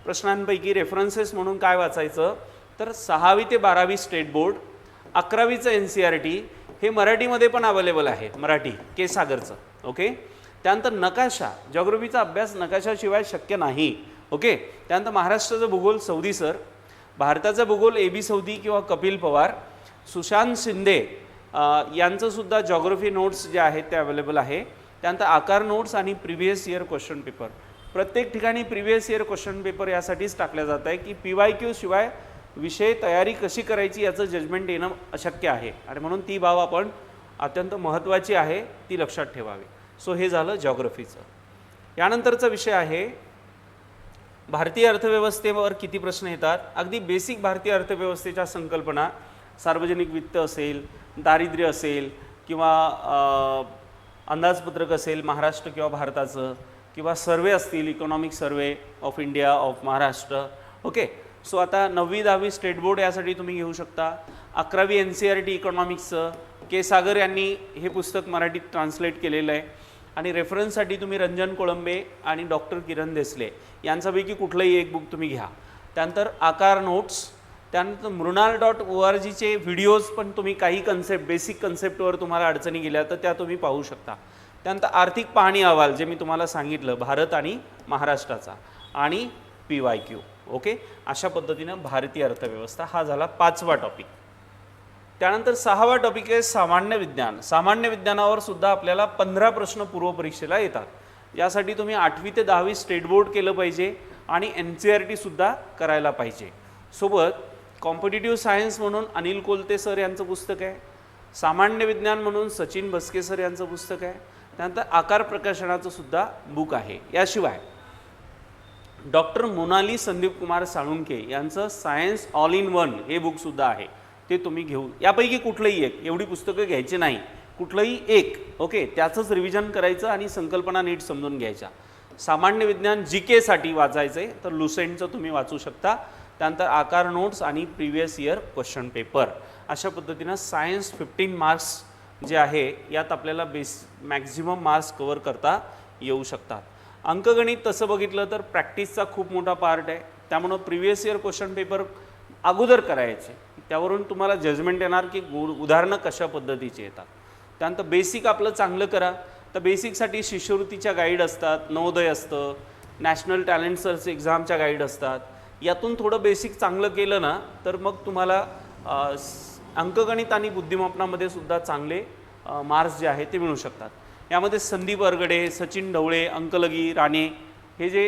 प्रश्नांपैकी रेफरन्सेस म्हणून काय वाचायचं तर 6वी ते 12वी स्टेट बोर्ड, 11वीचं NCERT, हे मराठीमध्ये पण अवेलेबल आहे, मराठी के सागरचं. ओके. त्यानंतर नकाशा, जिओग्राफीचा अभ्यास नकाशाशिवाय शक्य नाही. ओके. त्यानंतर महाराष्ट्राचा भूगोल सौदी सर, भारताचा भूगोल AB सौदी किंवा कपिल पवार, सुशांत शिंदे यांचं सुद्धा जिओग्राफी नोट्स जे आहेत ते अवेलेबल आहे. त्यानंतर आकार नोट्स आणि प्रिव्हियस इयर क्वेश्चन पेपर. प्रत्येक ठिकाणी प्रिव्हियस इयर क्वेश्चन पेपर यासाठीच टाकल्या जात आहे की PYQ शिवाय विषय तयारी कशी करायची याचं जजमेंट येणं अशक्य आहे, आणि म्हणून ती बाब आपण अत्यंत महत्त्वाची आहे, ती लक्षात ठेवावी. सो हे झालं जिओग्राफीचं. यानंतरचा विषय आहे भारतीय अर्थव्यवस्थेवर किती प्रश्न येतात. अगदी बेसिक भारतीय अर्थव्यवस्थेच्या संकल्पना, सार्वजनिक वित्त असेल, दारिद्र्य असेल, किंवा अंदाजपत्रक असेल महाराष्ट्र किंवा भारताचं, किंवा सर्वे असतील, economic survey of India, of Maharashtra. Okay. So आता 9वी 10वी स्टेट बोर्ड यासाठी तुम्ही घेऊ शकता. 11वी NCERT इकॉनॉमिक्सचं के सागर यांनी हे पुस्तक मराठीत ट्रान्सलेट केलेलं आहे. आणि रेफरन्ससाठी तुम्ही रंजन कोळंबे आणि डॉक्टर किरण देसले यांच्यापैकी कुठलंही एक बुक तुम्ही घ्या. त्यानंतर आकार नोट्स. त्यानंतर mrunal.orgचे व्हिडिओज पण तुम्ही काही कन्सेप्ट, बेसिक कन्सेप्टवर तुम्हाला अडचणी गेल्या तर त्या तुम्ही पाहू शकता. त्यानंतर आर्थिक पाहणी अहवाल जे मी तुम्हाला सांगितलं भारत आणि महाराष्ट्राचा, आणि PYQ. ओके. अशा पद्धतीनं भारतीय अर्थव्यवस्था हा झाला 5वा टॉपिक. त्यानंतर 6वा टॉपिक आहे सामान्य विज्ञान. सामान्य विज्ञानावर सुद्धा आपल्याला 15 प्रश्न पूर्वपरीक्षेला येतात. यासाठी तुम्ही 8वी ते 10वी स्टेट बोर्ड केलं पाहिजे आणि NCERT सुद्धा करायला पाहिजे. सोबत कॉम्पिटिटिव्ह सायन्स म्हणून अनिल कोलते सर यांचं पुस्तक आहे, सामान्य विज्ञान म्हणून सचिन बस्के सर यांचं पुस्तक आहे. त्यानंतर आकार प्रकाशनाचं सुद्धा बुक आहे. याशिवाय डॉक्टर मोनाली संदीप कुमार साळुंके यांचं सायन्स ऑल इन वन हे बुकसुद्धा आहे, ते तुम्ही घेऊ. यापैकी कुठलंही एक, एवढी पुस्तकं घ्यायची नाही, कुठलंही एक. ओके. त्याचंच रिव्हिजन करायचं आणि संकल्पना नीट समजून घ्यायच्या. सामान्य विज्ञान GK साठी वाचायचं आहे तर लुसेंटचं तुम्ही वाचू शकता. त्यानंतर आकार नोट्स आणि प्रिव्हियस इयर क्वेश्चन पेपर. अशा पद्धतीनं सायन्स 15 मार्क्स जे आहे यात आपल्याला मॅक्झिमम मार्क्स कवर करता येऊ शकतात. अंकगणित तसं बघितलं तर प्रॅक्टिसचा खूप मोठा पार्ट आहे, त्यामुळं प्रिव्हियस इयर क्वेश्चन पेपर अगोदर करायचे, त्यावरून तुम्हाला जजमेंट येणार की उदाहरणं कशा पद्धतीचे येतात. त्यानंतर बेसिक आपलं चांगलं करा. तर बेसिकसाठी शिष्यवृत्तीच्या गाईड असतात, नवोदय असतं, नॅशनल टॅलेंट सर्च एक्झामच्या गाईड असतात. यातून थोडं बेसिक चांगलं केलं ना तर मग तुम्हाला अंकगणित आणि बुद्धिमापनामध्ये सुद्धा चांगले मार्क्स जे आहे ते मिळू शकतात. यामध्ये संदीप अरगडे, सचिन ढवळे, अंकलगी राणे हे जे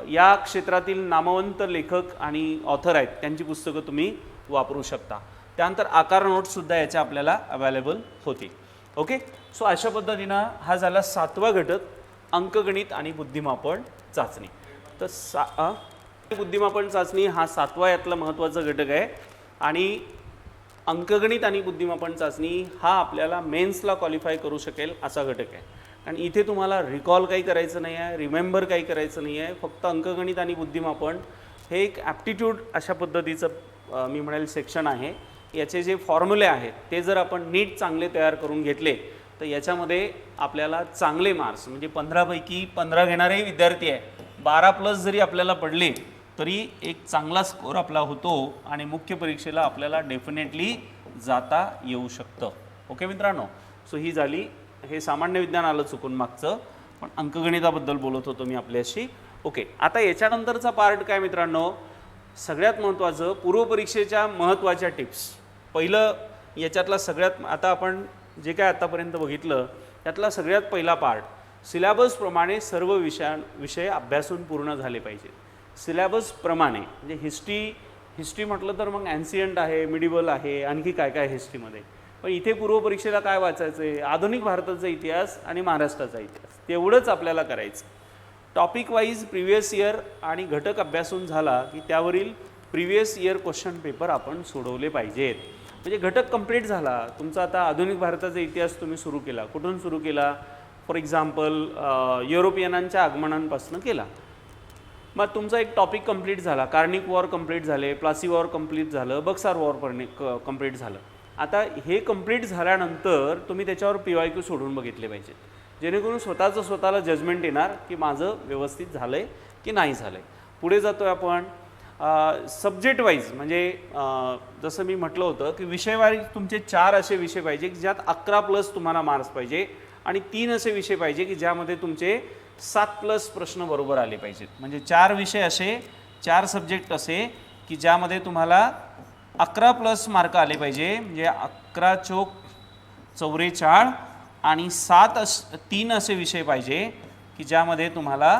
या क्षेत्रातील नामवंत लेखक आणि ऑथर आहेत त्यांची पुस्तकं तुम्ही वापरू शकता. त्यानंतर आकार नोट्ससुद्धा याच्या आपल्याला अवेलेबल होतील. ओके. सो अशा पद्धतीनं हा झाला 7वा घटक, अंकगणित आणि बुद्धिमापन चाचणी. तर बुद्धिमापन चाचणी हा 7वा यातला महत्त्वाचा घटक आहे. आणि अंकगणित आणि बुद्धिमापन चाचणी हा आपल्याला मेन्सला क्वालिफाय करू शकेल असा घटक आहे. आणि इथे तुम्हाला रिकॉल काही करायचं नाही आहे, रिमेंबर काही करायचं नाही आहे. फक्त अंकगणित आणि बुद्धिमापन हे एक ॲप्टिट्यूड अशा पद्धतीचं मी म्हणेल सेक्शन आहे. याचे जे फॉर्म्युले आहेत ते जर आपण नीट चांगले तयार करून घेतले तर याच्यामध्ये आपल्याला चांगले मार्क्स, म्हणजे 15 पैकी 15 घेणारेही विद्यार्थी आहे, 12+ जरी आपल्याला पडले तरी एक चांगला स्कोर आपला होतो आणि मुख्य परीक्षेला आपल्याला डेफिनेटली जाता येऊ शकतं. ओके मित्रांनो, सो ही झाली, हे सामान्य विज्ञान आलं चुकून मागचं, पण अंकगणिताबद्दल बोलत होतो मी आपल्याशी. ओके, आता याच्यानंतरचा पार्ट काय मित्रांनो, सगळ्यात महत्त्वाचं पूर्वपरीक्षेच्या महत्त्वाच्या टिप्स. पहिलं याच्यातला सगळ्यात, आता आपण जे काय आतापर्यंत बघितलं त्यातला सगळ्यात पहिला पार्ट, सिलेबसप्रमाणे सर्व विषय अभ्यासून पूर्ण झाले पाहिजेत. सिलेबसप्रमाणे म्हणजे हिस्ट्री म्हटलं तर मग ॲन्सियंट आहे, मिडिवल आहे, आणखी काय काय हिस्ट्रीमध्ये. पण इथे पूर्वपरीक्षेला काय वाचायचं आहे, आधुनिक भारताचा इतिहास आणि महाराष्ट्राचा इतिहास, तेवढंच आपल्याला करायचं. टॉपिक वाईज प्रिव्हियस इयर आणि घटक अभ्यासून झाला की त्यावरील प्रिव्हियस इयर क्वेश्चन पेपर आपण सोडवले पाहिजेत. म्हणजे घटक कंप्लीट झाला तुमचा. आता आधुनिक भारताचा इतिहास तुम्ही सुरू केला, कुठून सुरू केला, फॉर एक्झाम्पल युरोपियनांच्या आगमनापासून केला. मग तुमचा एक टॉपिक कंप्लीट झाला, कार्निक वॉर कंप्लीट झाले, प्लासी वॉर कंप्लीट झालं, बक्सार वॉर कंप्लीट झालं. आता हे कंप्लीट झाल्यानंतर तुम्ही त्याच्यावर PYQ सोडून बघितले पाहिजेत, जेणेकरून स्वतःला जजमेंट येणार की माझं व्यवस्थित झालं आहे की नाही झालं आहे. पुढे जातो आहे आपण सब्जेक्ट वाईज, म्हणजे जसं मी म्हटलं होतं की विषयवारी तुमचे 4 असे विषय पाहिजे की ज्यात 11+ तुम्हाला मार्क्स पाहिजे, आणि 3 असे विषय पाहिजे की ज्यामध्ये तुमचे 7+ प्रश्न बरोबर आले पाहिजेत. म्हणजे 4 विषय असे, 4 सब्जेक्ट असे की ज्यामध्ये तुम्हाला 11+ मार्क आले पाहिजे. म्हणजे 11 चोक 44 आणि 3 असे विषय पाहिजे की ज्यामध्ये तुम्हाला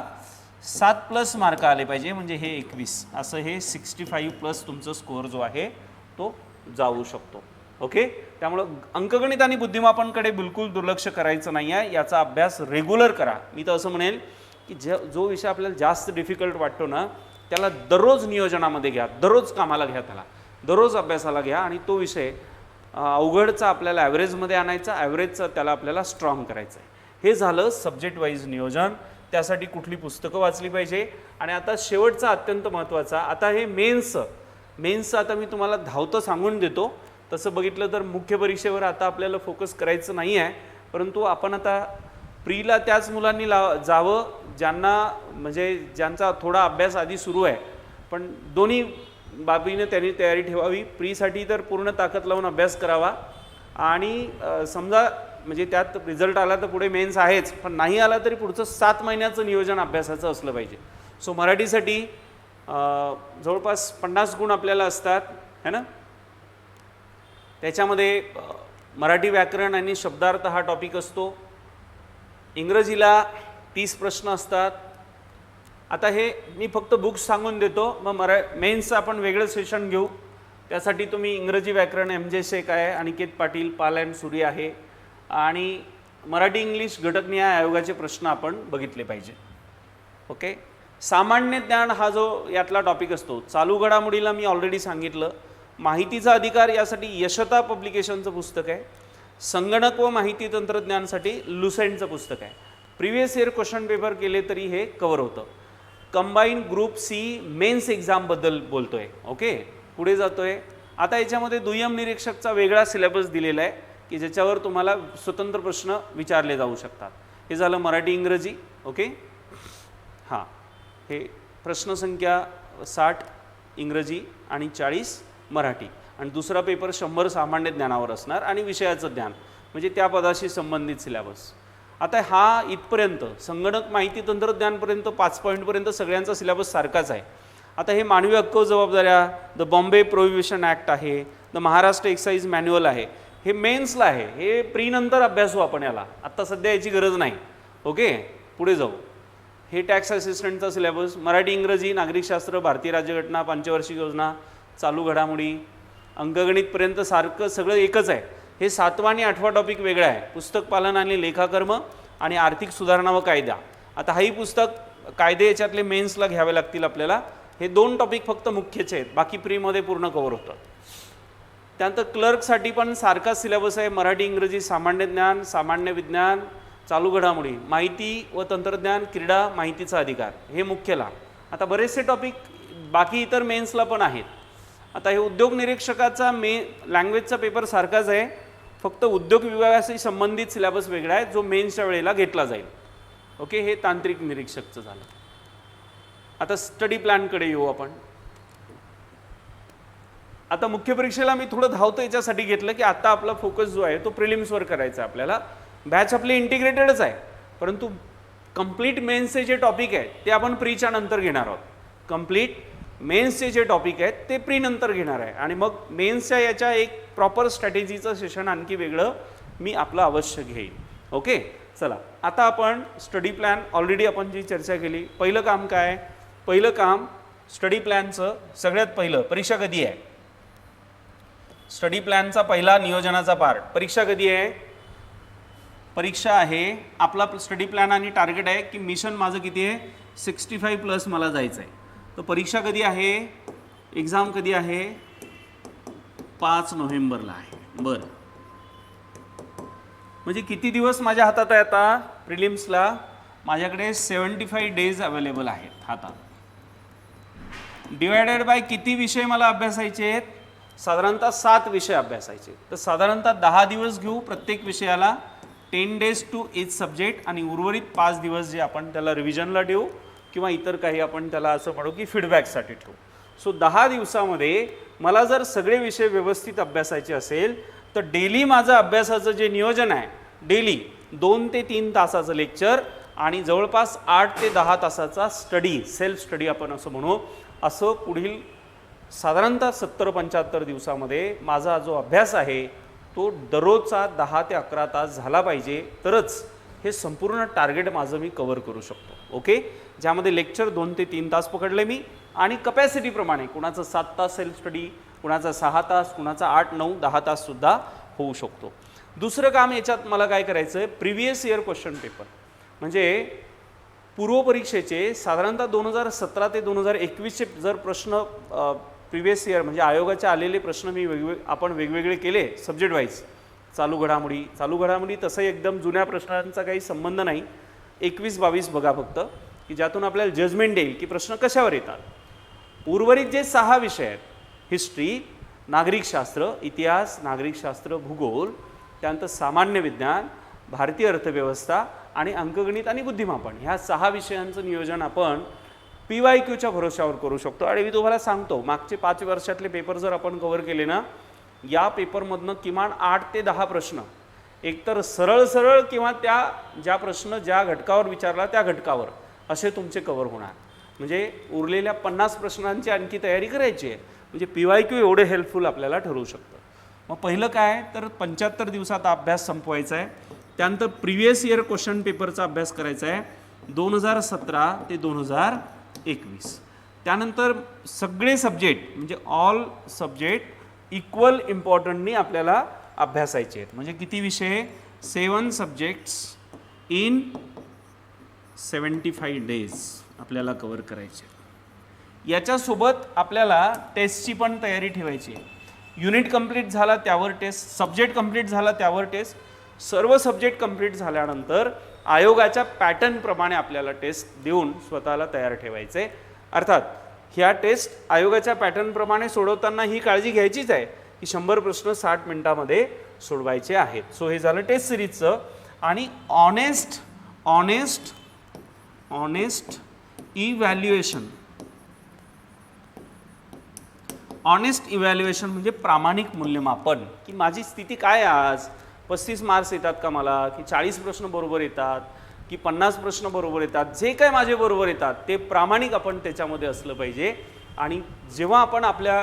7+ मार्क आले पाहिजे. म्हणजे हे 21, असं हे 65+ तुमचं स्कोअर जो आहे तो जाऊ शकतो. ओके, त्यामुळं अंकगणित आणि बुद्धिमापनकडे बिलकुल दुर्लक्ष करायचं नाही आहे. याचा अभ्यास रेग्युलर करा. मी तर असं म्हणेल की जो विषय आपल्याला जास्त डिफिकल्ट वाटतो ना त्याला दररोज नियोजनामध्ये घ्या, दररोज कामाला घ्या, त्याला दररोज अभ्यासाला घ्या, आणि तो विषय अवघडचा आपल्याला ॲव्हरेजमध्ये आणायचा, ॲव्हरेजचा त्याला आपल्याला स्ट्रॉंग करायचं आहे. हे झालं सब्जेक्ट वाईज नियोजन. त्यासाठी कुठली पुस्तकं वाचली पाहिजे. आणि आता शेवटचा अत्यंत महत्त्वाचा, आता हे मेन्सचं आता मी तुम्हाला धावतं सांगून देतो. तसं बघितलं तर मुख्य परीक्षेवर आता आपल्याला फोकस करायचं नाही आहे, परंतु आपण आता प्रीला त्याच मुलांनी जावं ज्यांचा थोडा अभ्यास आधी सुरू आहे, पण दोन्ही बाबीने त्यांनी तयारी ठेवावी. प्रीसाठी तर पूर्ण ताकद लावून अभ्यास करावा, आणि समजा म्हणजे त्यात रिझल्ट आला तर पुढे मेन्स आहेच, पण नाही आला तरी पुढचं 7 महिन्याचं नियोजन अभ्यासाचं असलं पाहिजे. सो मराठीसाठी जवळपास 50 गुण आपल्याला असतात है ना. त्याच्यामध्ये मराठी व्याकरण आणि शब्दार्थ हा टॉपिक असतो. इंग्रजीला 30 प्रश्न असतात. आता हे मी फक्त बुक्स सांगून देतो, मग मेन्सचं आपण वेगळं सेशन घेऊ. त्यासाठी तुम्ही इंग्रजी व्याकरण MJ शेख आहे, अनिकेत पाटील, पाल अँड सूर्य आहे, आणि मराठी इंग्लिश घटकनिहाय आयोगाचे प्रश्न आपण बघितले पाहिजे. ओके, सामान्य ज्ञान हा जो यातला टॉपिक असतो. चालू घडामोडीला मी ऑलरेडी सांगितलं. माहितीचा अधिकार यासाठी यशता पब्लिकेशनचं पुस्तक आहे. संगणक व माहिती तंत्रज्ञानसाठी लुसेंटचं पुस्तक आहे. प्रिव्हियस इयर क्वेश्चन पेपर केले तरी हे कव्हर होतं. कंबाईन ग्रुप C मेन्स एक्झामबद्दल बोलतोय. ओके, पुढे जातोय. आता याच्यामध्ये दुय्यम निरीक्षकचा वेगळा सिलेबस दिलेला आहे की ज्याच्यावर तुम्हाला स्वतंत्र प्रश्न विचारले जाऊ शकतात. हे झालं मराठी इंग्रजी. ओके, हां, हे प्रश्न संख्या 60 इंग्रजी आणि 40 मराठी, आणि दुसरा पेपर 100 सामान्य ज्ञानावर असणार आणि विषयाचं ज्ञान म्हणजे त्या पदाशी संबंधित सिलेबस. आता हा इथपर्यंत संगणक माहिती तंत्रज्ञानपर्यंत 5 पॉईंटपर्यंत सगळ्यांचा सिलेबस सारखाच आहे. आता हे मानवी हक्क व जबाबदाऱ्या, द बॉम्बे प्रोहिबिशन ॲक्ट आहे, द महाराष्ट्र एक्साईज मॅन्युअल आहे, हे मेन्सला आहे. हे प्रीनंतर अभ्यासू आपण याला, आत्ता सध्या याची गरज नाही. ओके, पुढे जाऊ. हे टॅक्स असिस्टंटचा सिलेबस, मराठी इंग्रजी, नागरिकशास्त्र, भारतीय राज्यघटना, पंचवार्षिक योजना, चालू घडामोडी, अंकगणितपर्यंत सारखं सगळं एकच आहे. हे 7वा आणि 8वा टॉपिक वेगळा आहे. पुस्तक पालन आणि लेखाकर्म आणि आर्थिक सुधारणा व कायदा. आता हाही पुस्तक कायदे याच्यातले मेन्सला घ्यावे लागतील आपल्याला. हे 2 टॉपिक फक्त मुख्यचे आहेत, बाकी प्रीमध्ये पूर्ण कव्हर होतं. त्यानंतर क्लर्कसाठी पण सारखाच सिलेबस आहे. मराठी इंग्रजी, सामान्य ज्ञान, सामान्य विज्ञान, चालू घडामोडी, माहिती व तंत्रज्ञान, क्रीडा, माहितीचा अधिकार, हे मुख्यला. आता बरेचसे टॉपिक बाकी इतर मेन्सला पण आहेत. आता हे उद्योग निरीक्षकाचा लँग्वेजचा पेपर सारखाच आहे, फक्त उद्योग विभागाशी संबंधित सिलेबस वेगळा आहे जो मेन्सच्या वेळेला घेतला जाईल. ओके, हे तांत्रिक निरीक्षकचं झालं. आता स्टडी प्लॅनकडे येऊ आपण. आता मुख्य परीक्षेला मी थोडं धावतो याच्यासाठी घेतलं की आता आपला फोकस जो आहे तो प्रिलिम्सवर करायचा आहे आपल्याला. बॅच आपली इंटिग्रेटेडच आहे, परंतु कंप्लीट मेन्सचे जे टॉपिक आहेत ते आपण प्रीच्या नंतर घेणार आहोत. कंप्लीट मेन्सचे जे टॉपिक आहेत ते प्री नंतर घेणार आहे आणि मग मेन्सच्या याच्या एक प्रॉपर स्ट्रॅटेजीचं सेशन आणखी वेगळं मी आपलं अवश्य घेईन. ओके, चला आता आपण स्टडी प्लॅन ऑलरेडी आपण जी चर्चा केली. पहिलं काम काय? पहिलं काम स्टडी प्लॅनचं सगळ्यात पहिलं, परीक्षा कधी आहे? स्टडी प्लॅनचा पहिला नियोजनाचा पार्ट, परीक्षा कधी आहे? परीक्षा आहे आपला स्टडी प्लॅन आणि टार्गेट आहे की मिशन माझं किती आहे 65+ मला जायचं आहे. तर परीक्षा कधी आहे? एक्झाम कधी आहे? 5 नोव्हेंबरला आहे. बरं, म्हणजे किती दिवस माझ्या हातात आहे आता प्रिलिम्सला? माझ्याकडे 75 डेज अवेलेबल आहेत हातात. डिवायडेड बाय किती विषय मला अभ्यासायचे आहेत? साधारणतः 7 विषय अभ्यासायचे. तर साधारणतः 10 दिवस घेऊ प्रत्येक विषयाला, 10 days टू each सब्जेक्ट, आणि उर्वरित 5 दिवस जे आपण त्याला रिव्हिजनला ठेवू किंवा इतर काही आपण त्याला असं म्हणू की फीडबॅकसाठी ठेवू. सो 10 दिवसामध्ये मला जर सगळे विषय व्यवस्थित अभ्यासायचे असेल तर डेली माझं अभ्यासाचं जे नियोजन आहे, डेली 2 ते 3 तासाचं लेक्चर आणि जवळपास 8 ते 10 तासाचा स्टडी, सेल्फ स्टडी आपण असं म्हणू, असं पुढील साधारणतः 70-75 दिवसामध्ये माझा जो अभ्यास आहे तो दररोजचा 10 ते 11 तास झाला पाहिजे, तरच हे संपूर्ण टार्गेट माझं मी कव्हर करू शकतो. ओके, ज्यामध्ये लेक्चर 2 ते 3 तास पकडले मी आणि कपॅसिटीप्रमाणे कुणाचं 7 तास सेल्फ स्टडी, कुणाचा 6 तास, कुणाचा 8, 9, 10 ताससुद्धा होऊ शकतो. दुसरं काम याच्यात मला काय करायचं आहे, प्रिव्हियस इयर क्वेश्चन पेपर, म्हणजे पूर्वपरीक्षेचे साधारणतः 2017 ते 2021चे जर प्रश्न प्रिव्हियस इयर म्हणजे आयोगाचे आलेले प्रश्न मी आपण वेगवेगळे केले सब्जेक्ट वाईज. चालू घडामोडी तसंही एकदम जुन्या प्रश्नांचा काही संबंध नाही. 21-22 बघा फक्त, की ज्यातून आपल्याला जजमेंट येईल की प्रश्न कशावर येतात. उर्वरित जे 6 विषय आहेत, हिस्ट्री, नागरिकशास्त्र, इतिहास, नागरिकशास्त्र, भूगोल, त्यानंतर सामान्य विज्ञान, भारतीय अर्थव्यवस्था आणि अंकगणित आणि बुद्धिमापन, ह्या 6 विषयांचं नियोजन आपण PYQच्या भरोशावर करू शकतो. आणि मी तुम्हाला सांगतो, मागचे 5 वर्षातले पेपर जर आपण कव्हर केले ना, या पेपरमधनं किमान 8 ते 10 प्रश्न एकतर सरळ किंवा ज्या प्रश्न ज्या घटकावर विचारला त्या घटकावर असे तुमचे कव्हर होणार. म्हणजे उरलेल्या 50 प्रश्नांची आणखी तयारी करायची आहे. म्हणजे PYQ एवढे हेल्पफुल आपल्याला ठरू शकतं. मग पहिलं काय तर 75 दिवसात अभ्यास संपवायचा आहे. त्यानंतर प्रिव्हियस इयर क्वेश्चन पेपरचा अभ्यास करायचा आहे 2017 ते 2021. त्यानंतर सगळे सब्जेक्ट म्हणजे ऑल सब्जेक्ट इक्वल इम्पॉर्टंटनी आपल्याला अभ्यासायचे आहेत. म्हणजे किती विषय? 7 सब्जेक्ट्स इन 75 डेज आपल्याला कव्हर करायचे. याच्यासोबत आपल्याला टेस्टची पण तयारी ठेवायची आहे. युनिट कंप्लीट झाला त्यावर टेस्ट, सब्जेक्ट कंप्लीट झाला त्यावर टेस्ट. सर्व सब्जेक्ट कंप्लीट झाल्यानंतर आयोगाच्या पॅटर्नप्रमाणे आपल्याला टेस्ट देऊन स्वतःला तयार ठेवायचे. अर्थात ह्या टेस्ट आयोगाच्या पॅटर्नप्रमाणे सोडवताना ही काळजी घ्यायचीच आहे की 100 प्रश्न 60 मिनिटामध्ये सोडवायचे आहेत. सो हे झालं टेस्ट सिरीजचं. आणि ऑनेस्ट इव्हॅल्युएशन म्हणजे प्रामाणिक मूल्यमापन, की माझी स्थिती काय आज, 35 मार्क्स येतात का मला, की 40 प्रश्न बरोबर येतात, की 50 प्रश्न बरोबर येतात, जे काय माझे बरोबर येतात ते प्रामाणिक आपण त्याच्यामध्ये असलं पाहिजे. आणि जेव्हा आपण आपल्या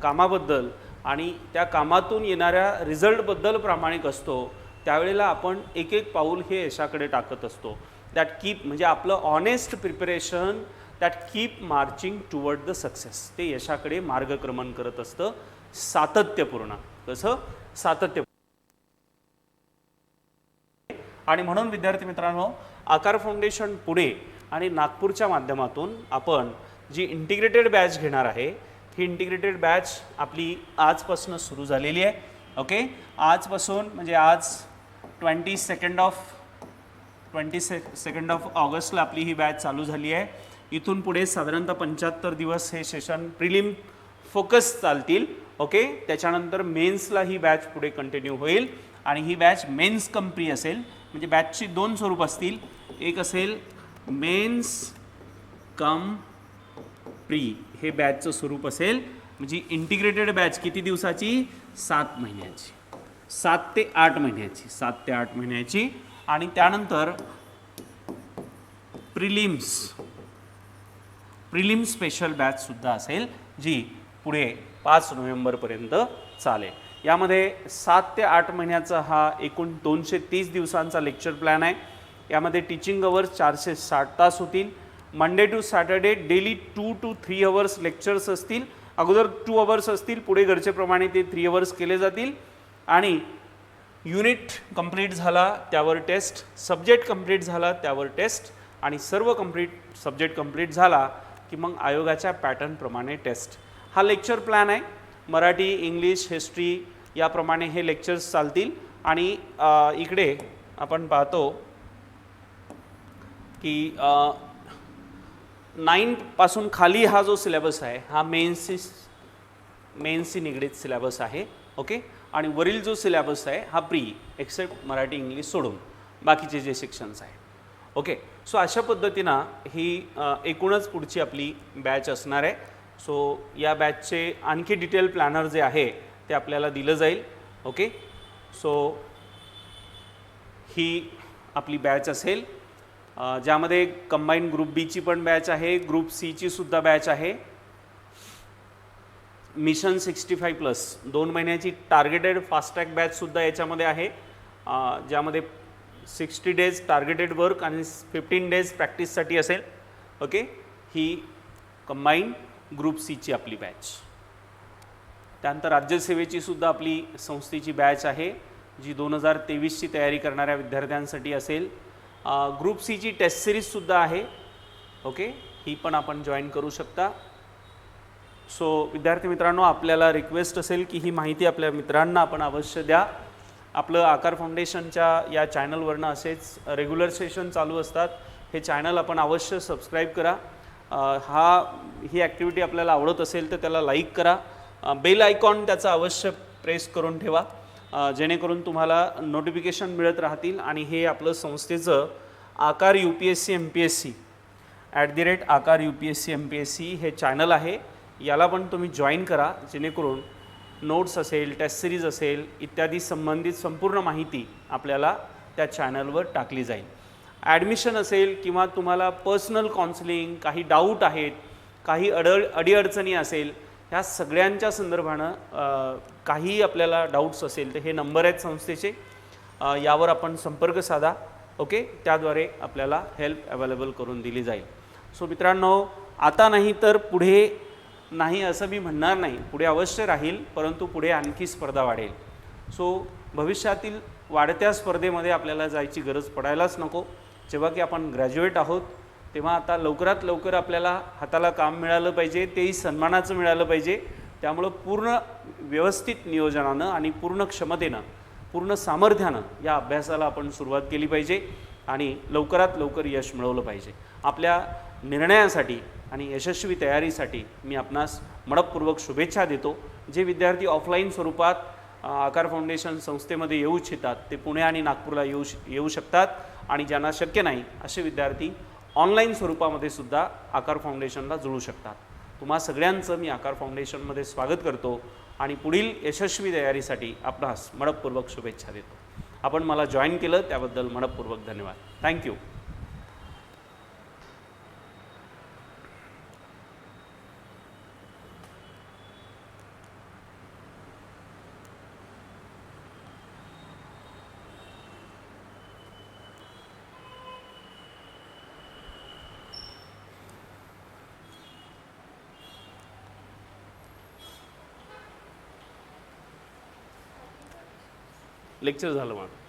कामाबद्दल आणि त्या कामातून येणाऱ्या रिझल्टबद्दल प्रामाणिक असतो त्यावेळेला आपण एक एक पाऊल हे यशाकडे टाकत असतो. दॅट कीप म्हणजे आपलं honest preparation that keep marching toward the success, ते यशाकडे मार्गक्रमण करत असतं सातत्यपूर्ण. कसं? सातत्य. आणि म्हणून विद्यार्थी मित्रांनो, आकार फाउंडेशन पुणे आणि नागपूरच्या माध्यमातून आपण जी इंटिग्रेटेड बॅच घेणार आहे, ही इंटिग्रेटेड बॅच आपली आजपासून सुरू झालेली आहे. ओके, आजपासून म्हणजे आज 22 ऑगस्टला आपली ही बॅच चालू झाली आहे. इथून पुढे साधारणतः 75 दिवस हे सेशन प्रिलिम फोकस चालतील. ओके, त्याच्यानंतर मेन्सला ही बॅच पुढे कंटिन्यू होईल आणि ही बॅच मेन्स कम प्री असेल. म्हणजे बॅचची 2 स्वरूप असतील. एक असेल मेन्स कम प्री, हे बॅचचं स्वरूप असेल. म्हणजे इंटिग्रेटेड बॅच किती दिवसाची? 7 महिन्याची, 7 ते 8 महिन्याची, 7 ते 8 महिन्याची. आणि त्यानंतर प्रिलिम्स स्पेशल बॅच सुद्धा असेल, जी पुढे 5 नोव्हेंबरपर्यंत चालेल. यामध्ये 7 ते 8 महिन्याचा हा एकूण 230 दिवसांचा लेक्चर प्लॅन आहे. यामध्ये टीचिंग अवर्स 460 तास होतील. Monday to Saturday daily 2 to 3 hours lectures असतील. अगोदर 2 अवर्स असतील, पुढे घरचेप्रमाणे ते 3 अवर्स केले जातील. आणि युनिट कंप्लीट झाला त्यावर टेस्ट, सब्जेक्ट कंप्लीट झाला त्यावर टेस्ट, आणि सर्व सब्जेक्ट कंप्लीट झाला की मग आयोगाच्या पॅटर्नप्रमाणे टेस्ट. हा लेक्चर प्लॅन आहे. मराठी, इंग्लिश, हिस्ट्री याप्रमाणे हे लेक्चर्स चालतील. आणि इकडे आपण पाहतो की 9 पासून खाली हा जो सिलेबस आहे हा मेन्सशी निगडीत सिलेबस आहे. ओके. आणि वरील जो सिलेबस आहे हा प्री, एक्सेप्ट मराठी इंग्लिश सोडून बाकीचे जे सेक्शन्स आहेत. ओके. सो अशा पद्धतीनं ही एकूणच पुढची आपली बॅच असणार आहे. सो या बॅचचे आणखी डिटेल प्लॅनर जे आहे ते आपल्याला दिलं जाईल. ओके. सो ही आपली बॅच असेल, ज्यामध्ये कंबाईन ग्रुप बीची पण बॅच आहे, ग्रुप सीची सुद्धा बॅच आहे. मिशन 65+ 2 महिन्याची टार्गेटेड फास्ट ट्रॅक बॅचसुद्धा याच्यामध्ये आहे, ज्यामध्ये 60 डेज टार्गेटेड वर्क आणि 15 डेज प्रॅक्टिससाठी असेल. ओके. ही कंबाईन ग्रुप सीची आपली बॅच. त्यानंतर राज्यसेवेची सुद्धा आपली संस्थेची बॅच आहे, जी 2023ची तयारी करणाऱ्या विद्यार्थ्यांसाठी असेल. ग्रुप सीची टेस्ट सिरीजसुद्धा आहे. ओके. ही पण आपण जॉईन करू शकता. सो विद्यार्थी मित्रांनो, आपल्याला रिक्वेस्ट असेल की ही माहिती आपल्या मित्रांना आपण अवश्य द्या. आपलं आकार फाउंडेशनच्या या चॅनलवरनं असेच रेग्युलर सेशन चालू असतात. हे चॅनल आपण अवश्य सबस्क्राईब करा. ही ॲक्टिव्हिटी आपल्याला आवडत असेल तर त्याला लाईक करा. बेल आयकॉन त्याचा अवश्य प्रेस करून ठेवा, जेणेकरून तुम्हाला नोटिफिकेशन मिळत राहतील. आणि हे आपलं संस्थेचं आकार UPSC MPSC @आकार UPSC MPSC हे चॅनल आहे. याला पण तुम्ही जॉईन करा, जेणेकरून नोट्स असेल, टेस्ट सिरीज असेल इत्यादी संबंधित संपूर्ण माहिती आपल्याला त्या चॅनलवर टाकली जाईल. ॲडमिशन असेल किंवा तुम्हाला पर्सनल काउन्सिलिंग, काही डाऊट आहेत, काही अडीअडचणी असेल, ह्या सगळ्यांच्या संदर्भानं काही आपल्याला डाऊट्स असेल तर हे नंबर आहेत संस्थेचे, यावर आपण संपर्क साधा. ओके. त्याद्वारे आपल्याला हेल्प अवेलेबल करून दिली जाईल. सो मित्रांनो, आता नाही तर पुढे नाही असं मी म्हणणार नाही, पुढे अवश्य राहील, परंतु पुढे आणखी स्पर्धा वाढेल. सो भविष्यातील वाढत्या स्पर्धेमध्ये आपल्याला जायची गरज पडायलाच नको. जेव्हा की आपण ग्रॅज्युएट आहोत तेव्हा आता लवकरात लवकर आपल्याला हाताला काम मिळालं पाहिजे, तेही सन्मानाचं मिळालं पाहिजे. त्यामुळं पूर्ण व्यवस्थित नियोजनानं आणि पूर्ण क्षमतेनं, पूर्ण सामर्थ्यानं या अभ्यासाला आपण सुरुवात केली पाहिजे आणि लवकरात लवकर यश मिळवलं पाहिजे. आपल्या निर्णयासाठी आणि यशस्वी तयारीसाठी मी आपणास मनपूर्वक शुभेच्छा देतो. जे विद्यार्थी ऑफलाईन स्वरूपात आकार फाउंडेशन संस्थेमध्ये येऊ इच्छितात ते पुणे आणि नागपूरला येऊ शकतात, आणि ज्यांना शक्य नाही असे विद्यार्थी ऑनलाईन स्वरूपामध्ये सुद्धा आकार फाउंडेशनला जुळू शकतात. तुम्हा सगळ्यांचं मी आकार फाउंडेशनमध्ये स्वागत करतो आणि पुढील यशस्वी तयारीसाठी आपणास मनपूर्वक शुभेच्छा देतो. आपण मला जॉईन केलं त्याबद्दल मनपूर्वक धन्यवाद. थँक्यू. लेक्चर झालं माझं.